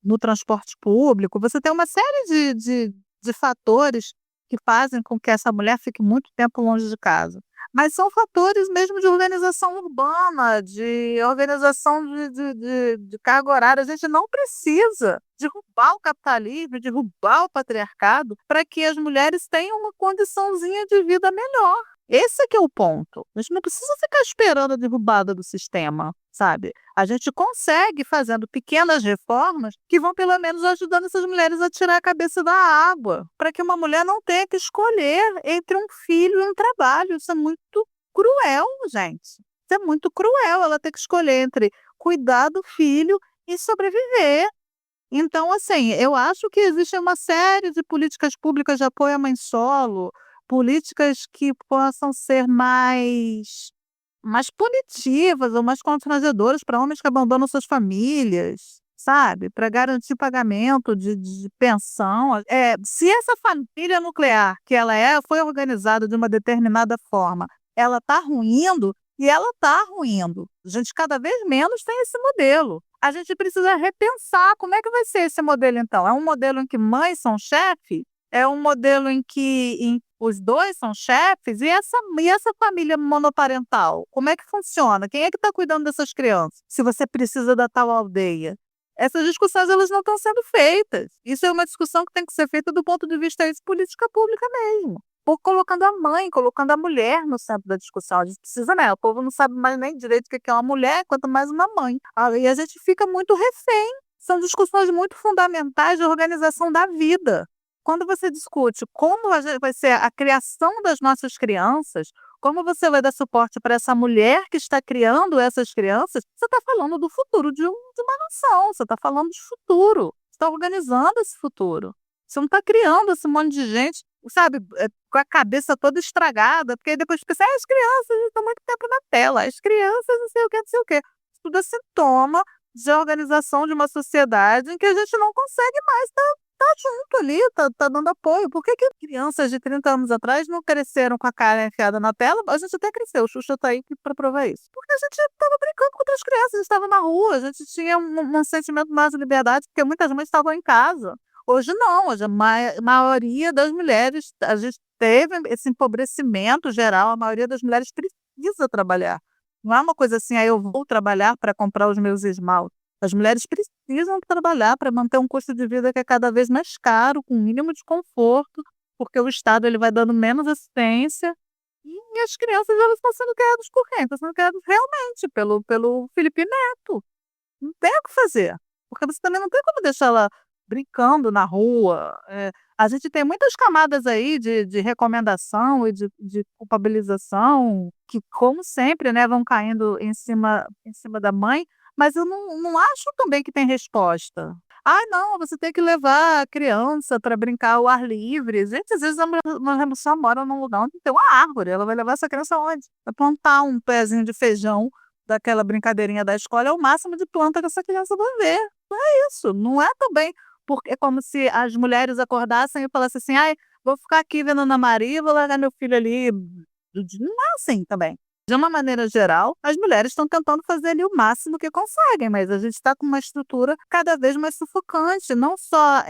no transporte público. Você tem uma série de fatores que fazem com que essa mulher fique muito tempo longe de casa. Mas são fatores mesmo de organização urbana, de organização de carga horária. A gente não precisa derrubar o capitalismo, derrubar o patriarcado, para que as mulheres tenham uma condiçãozinha de vida melhor. Esse é que é o ponto. A gente não precisa ficar esperando a derrubada do sistema, sabe? A gente consegue fazendo pequenas reformas que vão pelo menos ajudando essas mulheres a tirar a cabeça da água, para que uma mulher não tenha que escolher entre um filho e um trabalho. Isso é muito cruel, gente. Isso é muito cruel, ela ter que escolher entre cuidar do filho e sobreviver. Então, assim, eu acho que existe uma série de políticas públicas de apoio à mãe solo, políticas que possam ser mais punitivas ou mais constrangedoras para homens que abandonam suas famílias, sabe? Para garantir pagamento de pensão. Se essa família nuclear que ela foi organizada de uma determinada forma, ela está ruindo, e ela está ruindo. A gente cada vez menos tem esse modelo. A gente precisa repensar como é que vai ser esse modelo, então. É um modelo em que mães são chefe? É um modelo em que os dois são chefes? E essa família monoparental? Como é que funciona? Quem é que está cuidando dessas crianças? Se você precisa da tal aldeia? Essas discussões elas não estão sendo feitas. Isso é uma discussão que tem que ser feita do ponto de vista de política pública mesmo. Colocando a mãe, colocando a mulher no centro da discussão. A gente precisa, né? O povo não sabe mais nem direito o que é uma mulher, quanto mais uma mãe. E a gente fica muito refém. São discussões muito fundamentais de organização da vida. Quando você discute como vai ser a criação das nossas crianças, como você vai dar suporte para essa mulher que está criando essas crianças, você está falando do futuro de uma nação, você está falando de futuro, você está organizando esse futuro. Você não está criando esse monte de gente, sabe, com a cabeça toda estragada, porque aí depois pensa, as crianças estão muito tempo na tela, as crianças não sei o que, não sei o quê. Isso tudo é sintoma de organização de uma sociedade em que a gente não consegue mais estar junto ali, tá dando apoio. Por que crianças de 30 anos atrás não cresceram com a cara enfiada na tela? A gente até cresceu, o Xuxa tá aí para provar isso. Porque a gente estava brincando com outras crianças, a gente estava na rua, a gente tinha um sentimento mais de liberdade, porque muitas mães estavam em casa. Hoje não, hoje a maioria das mulheres, a gente teve esse empobrecimento geral, a maioria das mulheres precisa trabalhar. Não é uma coisa assim, aí eu vou trabalhar para comprar os meus esmaltes. As mulheres precisam trabalhar para manter um custo de vida que é cada vez mais caro, com o mínimo de conforto, porque o Estado ele vai dando menos assistência, e as crianças elas estão sendo criadas por quem? Estão sendo criadas realmente pelo Felipe Neto. Não tem o que fazer, porque você também não tem como deixar ela brincando na rua. A gente tem muitas camadas aí de recomendação e de culpabilização, que, como sempre, né, vão caindo em cima da mãe, mas eu não acho também que tem resposta. Ah, não, você tem que levar a criança para brincar ao ar livre. Gente, às vezes uma pessoa mora num lugar onde tem uma árvore. Ela vai levar essa criança onde? Vai plantar um pezinho de feijão daquela brincadeirinha da escola, é o máximo de planta que essa criança vai ver. Não é isso, não é também porque é como se as mulheres acordassem e falassem assim: ai, vou ficar aqui vendo Ana Maria e vou largar meu filho ali. Não é assim também. De uma maneira geral, as mulheres estão tentando fazer ali o máximo que conseguem, mas a gente está com uma estrutura cada vez mais sufocante, não só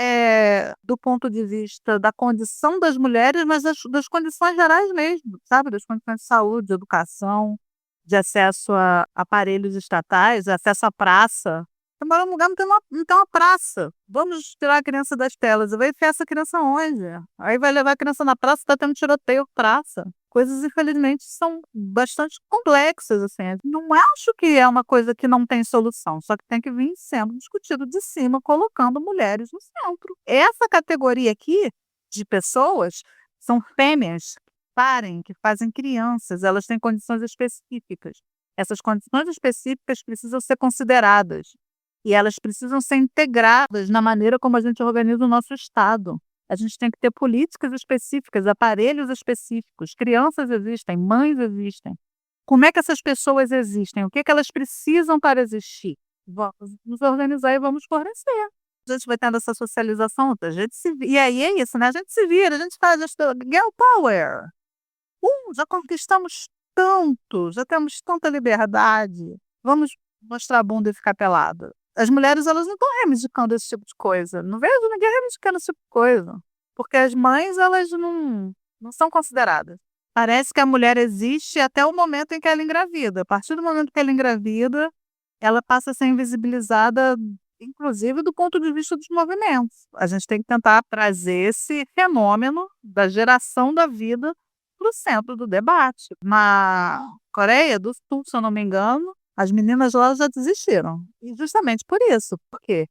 do ponto de vista da condição das mulheres, mas das condições gerais mesmo, sabe? Das condições de saúde, de educação, de acesso a aparelhos estatais, acesso à praça. Você mora num lugar que não tem uma praça. Vamos tirar a criança das telas. Vai enfiar essa criança onde? Aí vai levar a criança na praça, está tendo tiroteio praça. Coisas, infelizmente, são bastante complexas, assim. Não acho que é uma coisa que não tem solução, só que tem que vir sendo discutido de cima, colocando mulheres no centro. Essa categoria aqui de pessoas são fêmeas que fazem crianças, elas têm condições específicas. Essas condições específicas precisam ser consideradas e elas precisam ser integradas na maneira como a gente organiza o nosso Estado. A gente tem que ter políticas específicas, aparelhos específicos. Crianças existem, mães existem. Como é que essas pessoas existem? O que elas precisam para existir? Vamos nos organizar e vamos fornecer. A gente vai tendo essa socialização, e aí é isso, né? A gente se vira, a gente faz girl power. Já conquistamos tanto, já temos tanta liberdade. Vamos mostrar a bunda e ficar pelada. As mulheres, elas não estão reivindicando esse tipo de coisa. Não vejo ninguém reivindicando esse tipo de coisa. Porque as mães, elas não são consideradas. Parece que a mulher existe até o momento em que ela engravida. A partir do momento que ela engravida, ela passa a ser invisibilizada, inclusive do ponto de vista dos movimentos. A gente tem que tentar trazer esse fenômeno da geração da vida para o centro do debate. Na Coreia do Sul, se eu não me engano, as meninas lá já desistiram. E justamente por isso. Por quê?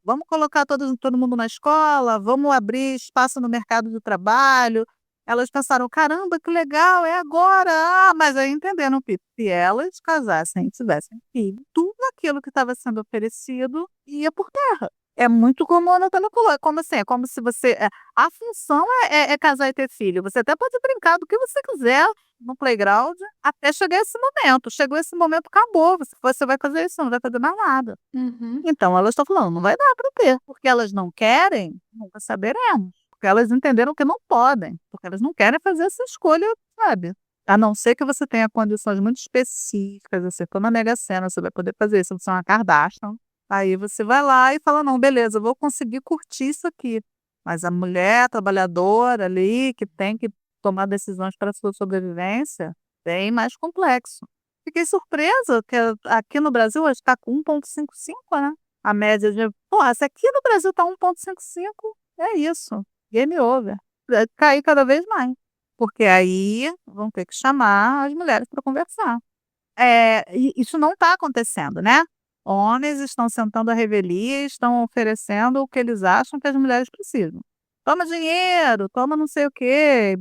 Vamos colocar todo mundo na escola, vamos abrir espaço no mercado de trabalho. Elas pensaram, caramba, que legal, é agora. Mas aí entenderam que se elas casassem e tivessem filho, tudo aquilo que estava sendo oferecido ia por terra. É muito como a Natália falou, é como se você... a função é casar e ter filho. Você até pode brincar do que você quiser no playground até chegar esse momento. Chegou esse momento, acabou. Você vai fazer isso, não vai fazer mais nada. Uhum. Então, elas estão falando, não vai dar para ter. Porque elas não querem, nunca saberemos. Porque elas entenderam que não podem. Porque elas não querem fazer essa escolha, sabe? A não ser que você tenha condições muito específicas, você for na Mega Sena, você vai poder fazer isso, você é uma Kardashian. Aí você vai lá e fala, não, beleza, eu vou conseguir curtir isso aqui. Mas a mulher trabalhadora ali, que tem que tomar decisões para a sua sobrevivência, bem mais complexo. Fiquei surpresa que aqui no Brasil hoje está com 1,55, né? A média de... se aqui no Brasil está 1,55, é isso. Game over. Vai cair cada vez mais. Porque aí vão ter que chamar as mulheres para conversar. E isso não está acontecendo, né? Homens estão sentando à revelia e estão oferecendo o que eles acham que as mulheres precisam. Toma dinheiro, toma não sei o quê.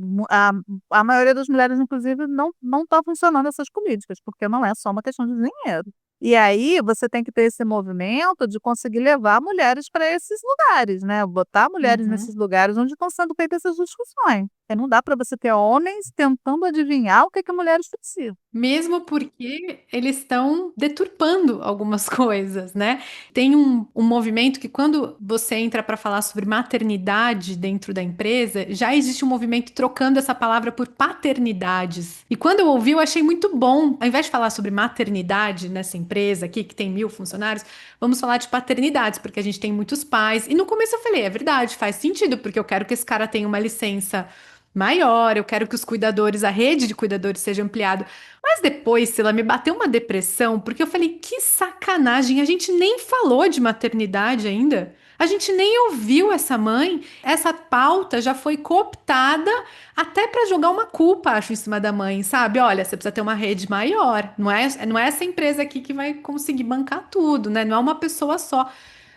A maioria das mulheres, inclusive, não está funcionando essas políticas, porque não é só uma questão de dinheiro. E aí você tem que ter esse movimento de conseguir levar mulheres para esses lugares, né? Botar mulheres nesses lugares onde estão sendo feitas essas discussões. Não dá para você ter homens tentando adivinhar o que mulheres precisam. Mesmo porque eles estão deturpando algumas coisas, né? Tem um movimento que quando você entra para falar sobre maternidade dentro da empresa, já existe um movimento trocando essa palavra por paternidades. E quando eu ouvi, eu achei muito bom. Ao invés de falar sobre maternidade nessa empresa aqui, que tem 1000 funcionários, vamos falar de paternidades, porque a gente tem muitos pais. E no começo eu falei, é verdade, faz sentido, porque eu quero que esse cara tenha uma licença maior, eu quero que os cuidadores, a rede de cuidadores seja ampliada. Mas depois, Sila, me bateu uma depressão, porque eu falei, que sacanagem, a gente nem falou de maternidade ainda. A gente nem ouviu essa mãe. Essa pauta já foi cooptada até para jogar uma culpa, acho, em cima da mãe, sabe? Olha, você precisa ter uma rede maior. Não é essa empresa aqui que vai conseguir bancar tudo, né? Não é uma pessoa só.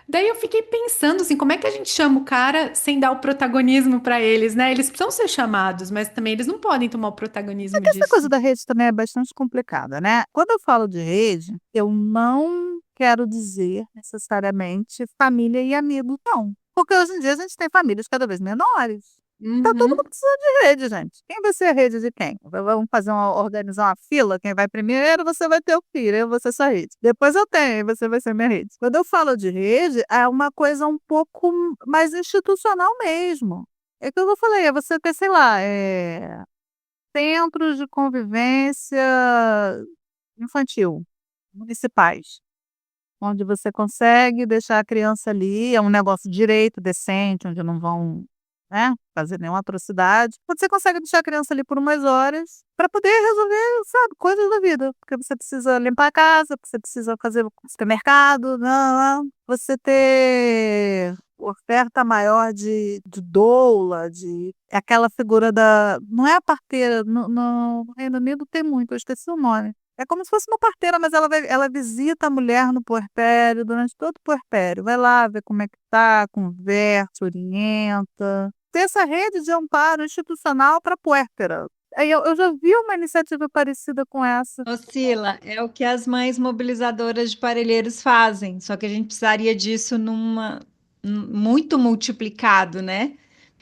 Daí eu fiquei pensando assim, como é que a gente chama o cara sem dar o protagonismo pra eles, né? Eles precisam ser chamados, mas também eles não podem tomar o protagonismo Essa disso. coisa da rede também é bastante complicada, né? Quando eu falo de rede, eu não quero dizer necessariamente família e amigo, não. Porque hoje em dia a gente tem famílias cada vez menores. Então todo mundo precisa de rede, gente. Quem vai ser a rede de quem? Vamos organizar uma fila, quem vai primeiro, você vai ter o filho, eu vou ser sua rede. Depois eu tenho, aí você vai ser minha rede. Quando eu falo de rede, é uma coisa um pouco mais institucional mesmo. É que eu falei, é você ter, sei lá, centros de convivência infantil, municipais, onde você consegue deixar a criança ali, é um negócio direito, decente, onde não vão, né, fazer nenhuma atrocidade. Você consegue deixar a criança ali por umas horas para poder resolver, sabe, coisas da vida. Porque você precisa limpar a casa, porque você precisa fazer o supermercado, você ter oferta maior de doula, de aquela figura da, não é a parteira, no Reino Unido tem muito, eu esqueci o nome. É como se fosse uma parteira, mas ela visita a mulher no puerpério, durante todo o puerpério. Vai lá ver como é que tá, conversa, orienta. Ter essa rede de amparo institucional para puérpera. Aí eu já vi uma iniciativa parecida com essa. Ocila, é o que as mães mobilizadoras de parelheiros fazem, só que a gente precisaria disso muito multiplicado, né?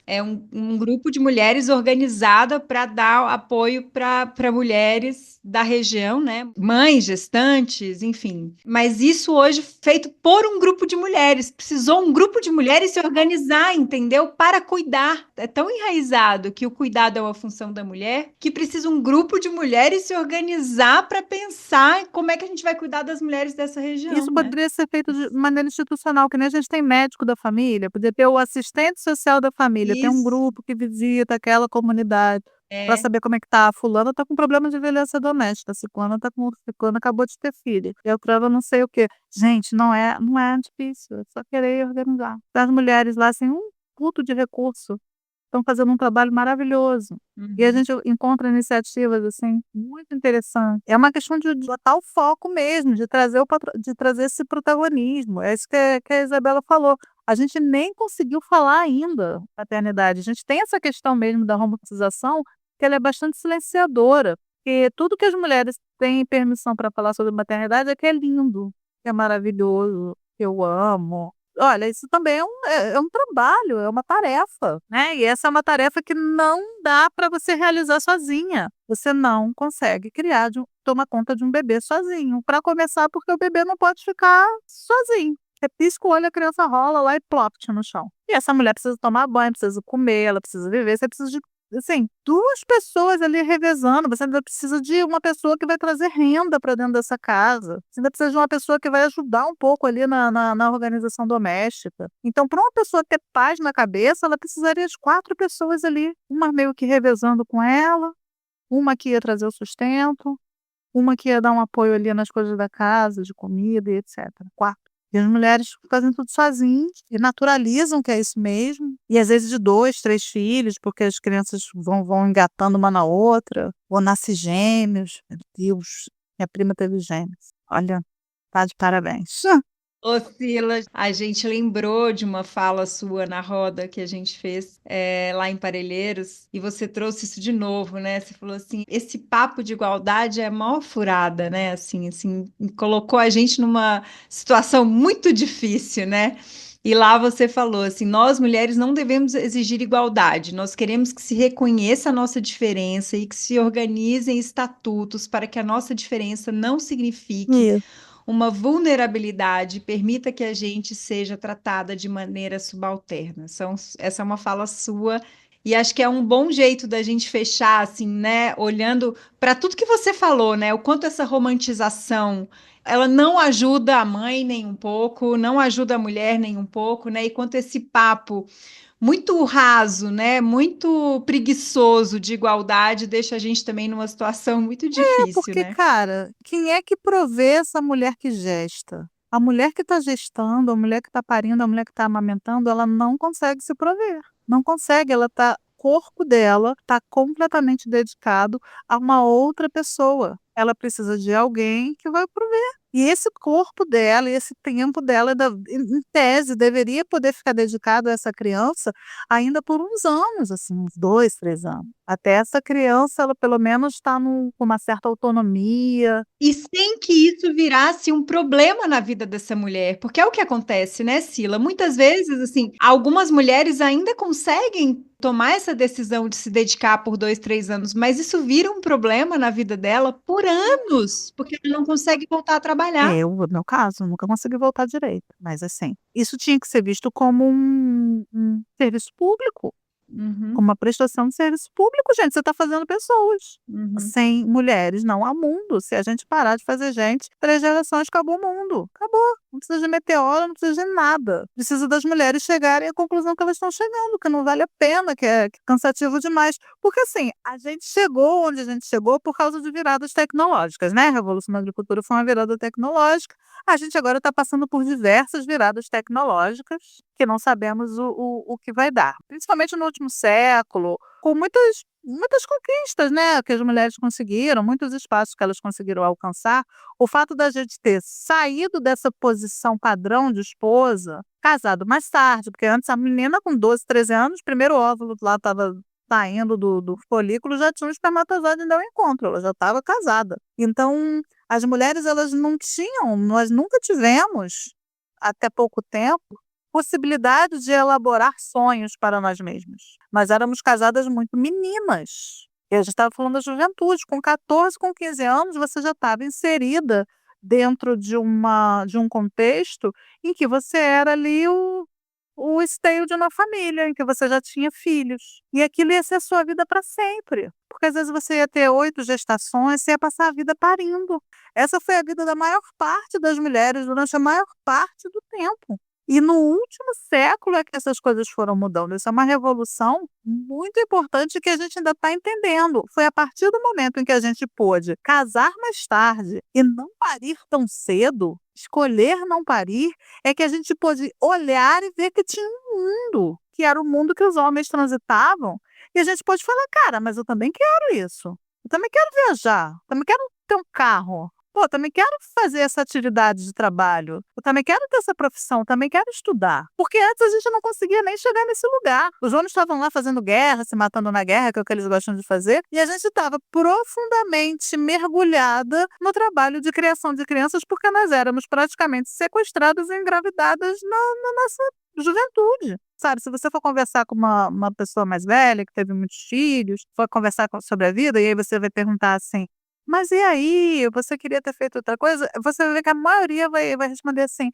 É um grupo de mulheres organizada para dar apoio para mulheres da região, né? Mães, gestantes, enfim. Mas isso hoje feito por um grupo de mulheres. Precisou um grupo de mulheres se organizar, entendeu? Para cuidar. É tão enraizado que o cuidado é uma função da mulher que precisa um grupo de mulheres se organizar para pensar como é que a gente vai cuidar das mulheres dessa região, Isso né? poderia ser feito de maneira institucional, que nem a gente tem médico da família, poderia ter o assistente social da família, tem um Isso. grupo que visita aquela comunidade para É. saber como é que tá. A fulana tá com problema de violência doméstica, a ciclana acabou de ter filho, e a outra não sei o quê. Gente, não é difícil, é só querer organizar. As mulheres lá, sem um puto de recurso, estão fazendo um trabalho maravilhoso. E a Uhum. gente encontra iniciativas, assim, muito interessantes. É uma questão de botar o foco mesmo, de trazer esse protagonismo. É isso que a Isabela falou. A gente nem conseguiu falar ainda paternidade. A gente tem essa questão mesmo da romantização, que ela é bastante silenciadora. Porque tudo que as mulheres têm permissão para falar sobre maternidade é que é lindo, que é maravilhoso, que eu amo. Olha, isso também é um trabalho, é uma tarefa, né, e essa é uma tarefa que não dá para você realizar sozinha. Você não consegue tomar conta de um bebê sozinho. Para começar, porque o bebê não pode ficar sozinho. Você pisca o olho, a criança rola lá e plopt no chão. E essa mulher precisa tomar banho, precisa comer, ela precisa viver, você precisa de, assim, 2 pessoas ali revezando, você ainda precisa de uma pessoa que vai trazer renda para dentro dessa casa, você ainda precisa de uma pessoa que vai ajudar um pouco ali na organização doméstica. Então, para uma pessoa ter paz na cabeça, ela precisaria de 4 pessoas ali, uma meio que revezando com ela, uma que ia trazer o sustento, uma que ia dar um apoio ali nas coisas da casa, de comida e etcétera. 4. E as mulheres fazem tudo sozinhas e naturalizam que é isso mesmo. E às vezes de 2, 3 filhos, porque as crianças vão engatando uma na outra, ou nasce gêmeos. Meu Deus, minha prima teve gêmeos. Olha, tá de parabéns. Ô, Silas, a gente lembrou de uma fala sua na roda que a gente fez lá em Parelheiros, e você trouxe isso de novo, né? Você falou assim, esse papo de igualdade é mó furada, né? Assim, colocou a gente numa situação muito difícil, né? E lá você falou assim, nós mulheres não devemos exigir igualdade, nós queremos que se reconheça a nossa diferença e que se organizem estatutos para que a nossa diferença não signifique Isso. uma vulnerabilidade permita que a gente seja tratada de maneira subalterna. Essa é uma fala sua. E acho que é um bom jeito da gente fechar, assim, né? Olhando para tudo que você falou, né? O quanto essa romantização ela não ajuda a mãe nem um pouco, não ajuda a mulher nem um pouco, né? E quanto esse papo muito raso, né? Muito preguiçoso de igualdade deixa a gente também numa situação muito difícil, Porque, né? cara, quem é que provê essa mulher que gesta? A mulher que está gestando, a mulher que está parindo, a mulher que está amamentando, ela não consegue se prover. Não consegue, o corpo dela está completamente dedicado a uma outra pessoa. Ela precisa de alguém que vai prover. E esse corpo dela, e esse tempo dela, em tese, deveria poder ficar dedicado a essa criança ainda por uns anos, assim, uns 2, 3 anos. Até essa criança, ela pelo menos está com uma certa autonomia. E sem que isso virasse um problema na vida dessa mulher, porque é o que acontece, né, Sila? Muitas vezes, assim, algumas mulheres ainda conseguem tomar essa decisão de se dedicar por 2, 3 anos, mas isso vira um problema na vida dela por anos, porque ela não consegue voltar a trabalhar. No meu caso, nunca consegui voltar direito, mas assim, isso tinha que ser visto como um serviço público. Uhum, Como uma prestação de serviço público, gente, você está fazendo pessoas. uhum. Sem mulheres não há mundo. Se a gente parar de fazer gente, 3 gerações, acabou o mundo. Acabou. Não precisa de meteoro, não precisa de nada. Precisa das mulheres chegarem à conclusão que elas estão chegando, que não vale a pena, que é cansativo demais. Porque assim, a gente chegou onde a gente chegou por causa de viradas tecnológicas, né? A Revolução da Agricultura foi uma virada tecnológica. A gente agora está passando por diversas viradas tecnológicas que não sabemos o que vai dar. Principalmente no último século, com muitas conquistas, né, que as mulheres conseguiram, muitos espaços que elas conseguiram alcançar. O fato da gente ter saído dessa posição padrão de esposa, casado mais tarde, porque antes a menina com 12, 13 anos, primeiro óvulo lá estava saindo do folículo, já tinha um espermatozoide ainda ao encontro, ela já estava casada. Então, as mulheres, elas não tinham, nós nunca tivemos, até pouco tempo, possibilidade de elaborar sonhos para nós mesmos. Nós éramos casadas muito meninas. E a gente estava falando da juventude. Com 14, com 15 anos, você já estava inserida dentro de um contexto em que você era ali o esteio de uma família, em que você já tinha filhos. E aquilo ia ser a sua vida para sempre. Porque às vezes você ia ter 8 gestações, você ia passar a vida parindo. Essa foi a vida da maior parte das mulheres durante a maior parte do tempo. E no último século é que essas coisas foram mudando. Isso é uma revolução muito importante que a gente ainda está entendendo. Foi a partir do momento em que a gente pôde casar mais tarde e não parir tão cedo, escolher não parir, é que a gente pôde olhar e ver que tinha um mundo, que era o mundo que os homens transitavam, e a gente pôde falar, cara, mas eu também quero isso. Eu também quero viajar, também quero ter um carro. Pô, também quero fazer essa atividade de trabalho. Eu também quero ter essa profissão, também quero estudar. Porque antes a gente não conseguia nem chegar nesse lugar. Os homens estavam lá fazendo guerra, se matando na guerra, que é o que eles gostam de fazer, e a gente estava profundamente mergulhada no trabalho de criação de crianças, porque nós éramos praticamente sequestradas e engravidadas na nossa juventude. Sabe, se você for conversar com uma pessoa mais velha, que teve muitos filhos, for conversar sobre a vida, e aí você vai perguntar assim, mas e aí, você queria ter feito outra coisa? Você vai ver que a maioria vai responder assim: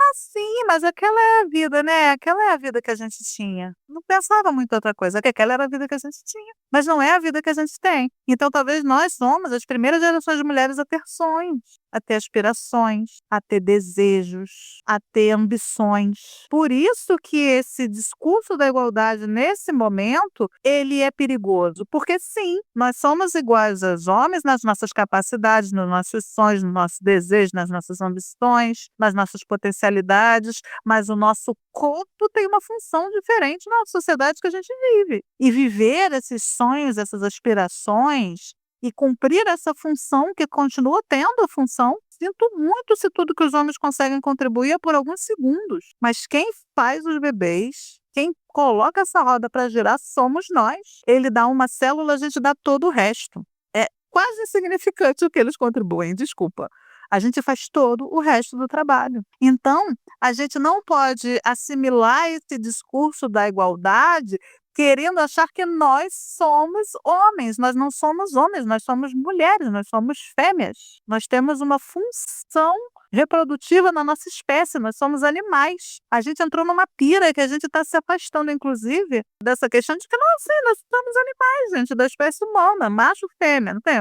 "Ah, sim, mas aquela é a vida, né, aquela é a vida que a gente tinha". Não pensava muito em outra coisa, que aquela era a vida que a gente tinha, mas não é a vida que a gente tem. Então talvez nós somos as primeiras gerações de mulheres a ter sonhos, a ter aspirações, a ter desejos, a ter ambições. Por isso que esse discurso da igualdade nesse momento, ele é perigoso, porque sim, nós somos iguais aos homens nas nossas capacidades, nos nossos sonhos, nos nossos desejos, nas nossas ambições, nas nossas potencialidades, mas o nosso corpo tem uma função diferente na sociedade que a gente vive. E viver esses sonhos, essas aspirações e cumprir essa função, que continua tendo a função, sinto muito se tudo que os homens conseguem contribuir é por alguns segundos. Mas quem faz os bebês, quem coloca essa roda para girar, somos nós. Ele dá uma célula, a gente dá todo o resto. É quase insignificante o que eles contribuem, desculpa. A gente faz todo o resto do trabalho. Então, a gente não pode assimilar esse discurso da igualdade querendo achar que nós somos homens. Nós não somos homens, nós somos mulheres, nós somos fêmeas. Nós temos uma função reprodutiva na nossa espécie, nós somos animais. A gente entrou numa pira que a gente está se afastando, inclusive, dessa questão de que nós somos animais, gente, da espécie humana, macho, fêmea, não tem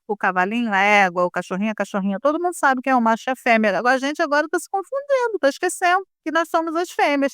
o cavalinho, a égua, o cachorrinho, a cachorrinha, todo mundo sabe quem é o macho e a fêmea. Agora a gente agora está se confundindo, está esquecendo que nós somos as fêmeas.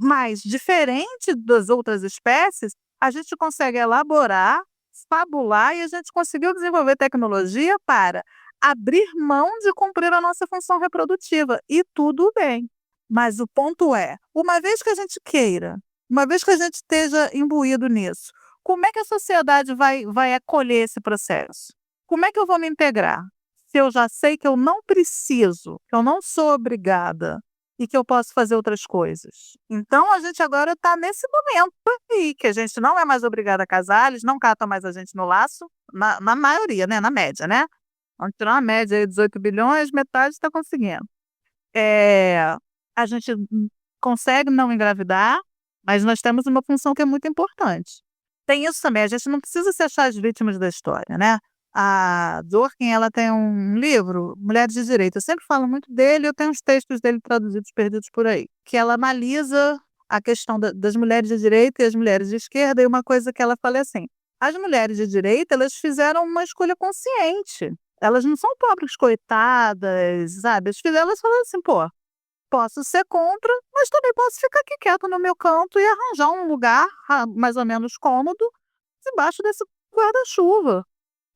Mas, diferente das outras espécies, a gente consegue elaborar, fabular, e a gente conseguiu desenvolver tecnologia para abrir mão de cumprir a nossa função reprodutiva. E tudo bem. Mas o ponto é, uma vez que a gente queira, uma vez que a gente esteja imbuído nisso, como é que a sociedade vai acolher esse processo? Como é que eu vou me integrar? se eu já sei que eu não preciso, que eu não sou obrigada e que eu posso fazer outras coisas? Então a gente agora está nesse momento aí, que a gente não é mais obrigada a casar, eles não catam mais a gente no laço, na maioria, né? Na média, né? Vamos tirar uma média aí, 18 bilhões, metade está conseguindo. A gente consegue não engravidar, mas nós temos uma função que é muito importante. Tem isso também, a gente não precisa se achar as vítimas da história, né? A Dworkin, ela tem um livro, Mulheres de Direito, eu sempre falo muito dele, eu tenho uns textos dele traduzidos, perdidos por aí, que ela analisa a questão das mulheres de direita e as mulheres de esquerda, e uma coisa que ela fala é assim, as mulheres de direita, elas fizeram uma escolha consciente, elas não são pobres coitadas, sabe? Elas falaram assim, pô, posso ser contra, mas também posso ficar aqui quieto no meu canto e arranjar um lugar mais ou menos cômodo debaixo desse guarda-chuva.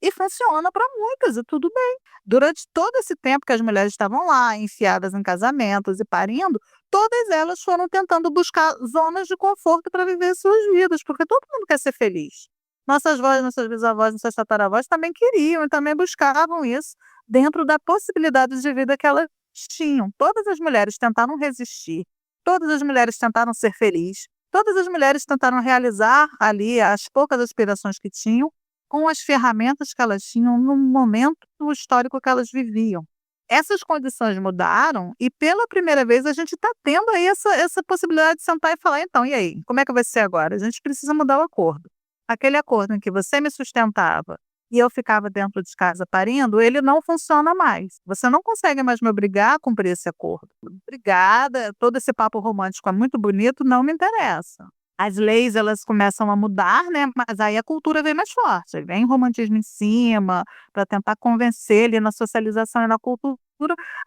E funciona para muitas, e tudo bem. Durante todo esse tempo que as mulheres estavam lá, enfiadas em casamentos e parindo, todas elas foram tentando buscar zonas de conforto para viver suas vidas, porque todo mundo quer ser feliz. Nossas avós, nossas bisavós, nossas tataravós também queriam e também buscavam isso dentro da possibilidade de vida que elas tinham. Todas as mulheres tentaram resistir, todas as mulheres tentaram ser felizes, todas as mulheres tentaram realizar ali as poucas aspirações que tinham com as ferramentas que elas tinham no momento histórico que elas viviam. Essas condições mudaram e pela primeira vez a gente está tendo aí essa possibilidade de sentar e falar, então, e aí, como é que vai ser agora? A gente precisa mudar o acordo. Aquele acordo em que você me sustentava e eu ficava dentro de casa parindo, ele não funciona mais. Você não consegue mais me obrigar a cumprir esse acordo. Obrigada, todo esse papo romântico é muito bonito, não me interessa. As leis, elas começam a mudar, né, mas aí a cultura vem mais forte, aí vem romantismo em cima, para tentar convencer ali na socialização e na cultura,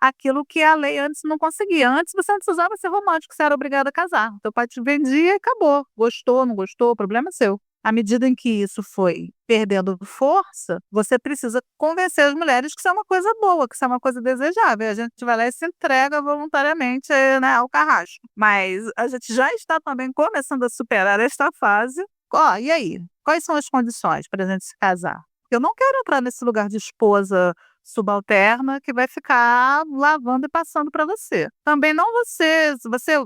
aquilo que a lei antes não conseguia. Antes você não precisava ser romântico, você era obrigado a casar. Teu pai te vendia e acabou. Gostou, não gostou, o problema é seu. À medida em que isso foi perdendo força, você precisa convencer as mulheres que isso é uma coisa boa, que isso é uma coisa desejável. A gente vai lá e se entrega voluntariamente, né, ao carrasco. Mas a gente já está também começando a superar esta fase. Ó, e aí? Quais são as condições para a gente se casar? Eu não quero entrar nesse lugar de esposa subalterna que vai ficar lavando e passando para você. Também não você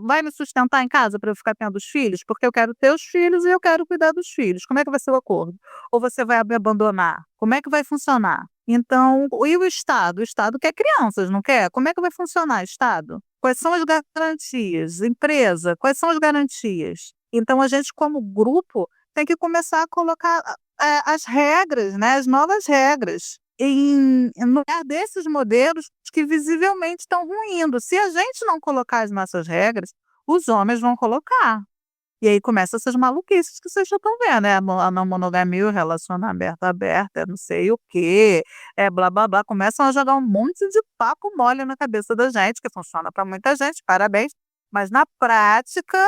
vai me sustentar em casa para eu ficar tendo os filhos, porque eu quero ter os filhos e eu quero cuidar dos filhos. Como é que vai ser o acordo? Ou você vai me abandonar? Como é que vai funcionar? Então, e o Estado? O Estado quer crianças, não quer? Como é que vai funcionar, Estado? Quais são as garantias? Empresa, quais são as garantias? Então, a gente, como grupo, tem que começar a colocar as regras, né, as novas regras no lugar desses modelos que visivelmente estão ruindo. Se a gente não colocar as nossas regras, os homens vão colocar. E aí começam essas maluquices que vocês já estão vendo, né? A não monogamia, o relacionamento aberto, não sei o quê, blá blá blá. Começam a jogar um monte de papo mole na cabeça da gente, que funciona para muita gente, parabéns. Mas na prática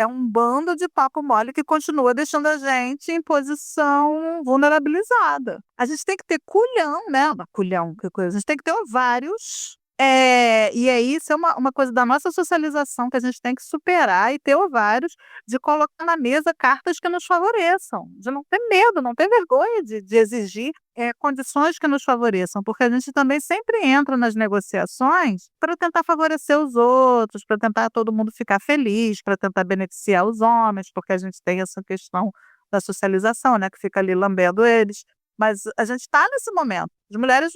é um bando de papo mole que continua deixando a gente em posição vulnerabilizada. A gente tem que ter culhão, né? Culhão, que coisa. A gente tem que ter ovários. E aí, isso é uma coisa da nossa socialização que a gente tem que superar e ter ovários de colocar na mesa cartas que nos favoreçam, de não ter medo, não ter vergonha de exigir condições que nos favoreçam, porque a gente também sempre entra nas negociações para tentar favorecer os outros, para tentar todo mundo ficar feliz, para tentar beneficiar os homens, porque a gente tem essa questão da socialização, né, que fica ali lambendo eles. Mas a gente está nesse momento. As mulheres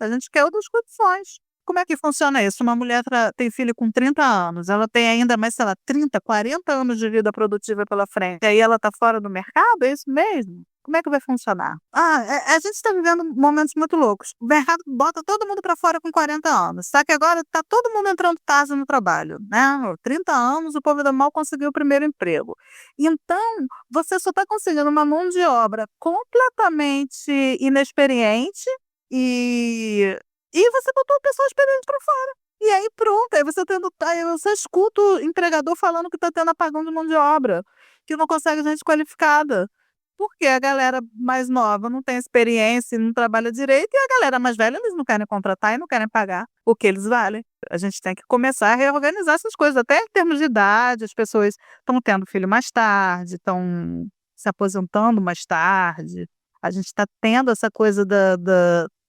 a gente quer outras condições. Como é que funciona isso? Uma mulher tem filho com 30 anos, ela tem ainda mais, sei lá, 30, 40 anos de vida produtiva pela frente, e aí ela está fora do mercado? É isso mesmo? Como é que vai funcionar? A gente está vivendo momentos muito loucos. O mercado bota todo mundo para fora com 40 anos. Só que agora está todo mundo entrando tarde no trabalho, né? 30 anos, o povo ainda mal conseguiu o primeiro emprego. Então, você só está conseguindo uma mão de obra completamente inexperiente e você botou a pessoa experiente para fora. E aí pronto, aí você escuta o entregador falando que está tendo apagão de mão de obra, que não consegue gente qualificada. Porque a galera mais nova não tem experiência e não trabalha direito, e a galera mais velha eles não querem contratar e não querem pagar o que eles valem. A gente tem que começar a reorganizar essas coisas, até em termos de idade, as pessoas estão tendo filho mais tarde, estão se aposentando mais tarde. A gente está tendo essa coisa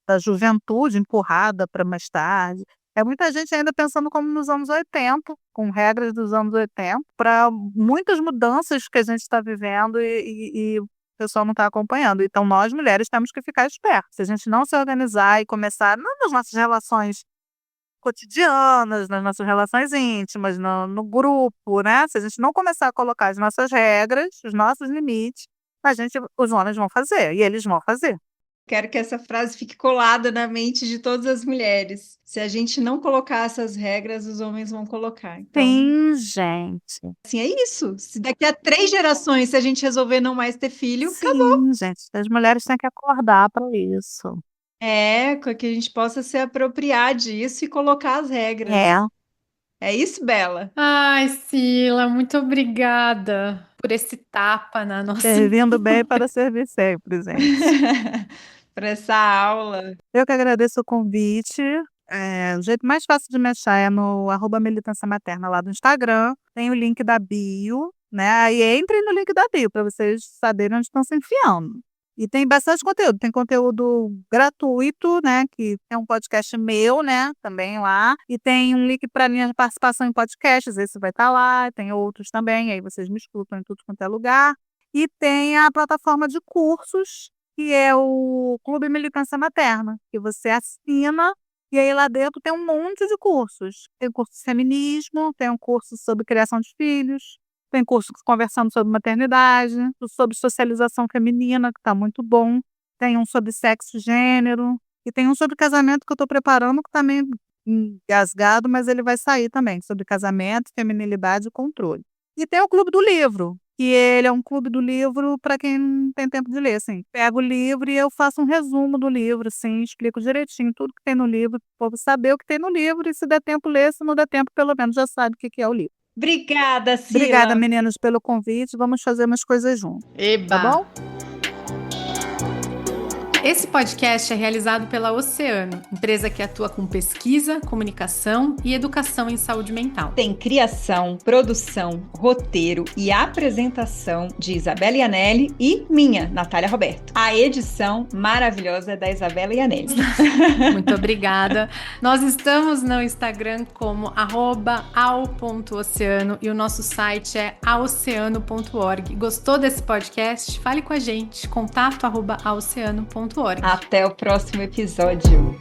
da juventude empurrada para mais tarde. É muita gente ainda pensando como nos anos 80, com regras dos anos 80, para muitas mudanças que a gente está vivendo e o pessoal não está acompanhando. Então, nós, mulheres, temos que ficar espertas. Se a gente não se organizar e começar, não nas nossas relações cotidianas, nas nossas relações íntimas, no grupo, né? Se a gente não começar a colocar as nossas regras, os nossos limites, os homens vão fazer, e eles vão fazer. Quero que essa frase fique colada na mente de todas as mulheres. Se a gente não colocar essas regras, os homens vão colocar. Então, Sim, gente. assim, é isso. Se daqui a 3 gerações, se a gente resolver não mais ter filho, Sim, acabou. gente. As mulheres têm que acordar para isso. Que a gente possa se apropriar disso e colocar as regras. É isso, Bela? Ai, Sila, muito obrigada por esse tapa na nossa... Servindo bem para servir sempre, gente. Para essa aula. Eu que agradeço o convite. O jeito mais fácil de me achar é no @militância materna lá do Instagram. Tem o link da bio, né? Aí entrem no link da bio para vocês saberem onde estão se enfiando. E tem bastante conteúdo. Tem conteúdo gratuito, né? Que é um podcast meu, né? Também lá. E tem um link para minha participação em podcasts. Esse vai estar lá. Tem outros também. Aí vocês me escutam em tudo quanto é lugar. E tem a plataforma de cursos, que é o Clube Militância Materna, que você assina. E aí lá dentro tem um monte de cursos. Tem curso de feminismo, tem um curso sobre criação de filhos, tem curso conversando sobre maternidade, sobre socialização feminina, que está muito bom. Tem um sobre sexo e gênero. E tem um sobre casamento que eu estou preparando, que está meio engasgado, mas ele vai sair também, sobre casamento, feminilidade e controle. E tem o Clube do Livro, que ele é um clube do livro para quem não tem tempo de ler, assim. Pego o livro e eu faço um resumo do livro, assim, explico direitinho tudo que tem no livro, para o povo saber o que tem no livro, e se der tempo, ler, se não der tempo, pelo menos já sabe o que é o livro. Obrigada, Sila. Obrigada, meninas, pelo convite. Vamos fazer umas coisas juntas. Eba! Tá bom? Esse podcast é realizado pela Oceano, empresa que atua com pesquisa, comunicação e educação em saúde mental. Tem criação, produção, roteiro e apresentação de Isabela Iannelli e minha, Natália Roberto. A edição maravilhosa é da Isabela Iannelli. Muito obrigada. Nós estamos no Instagram como @ao.oceano e o nosso site é aoceano.org. Gostou desse podcast? Fale com a gente, contato@aoceano.org. Até o próximo episódio.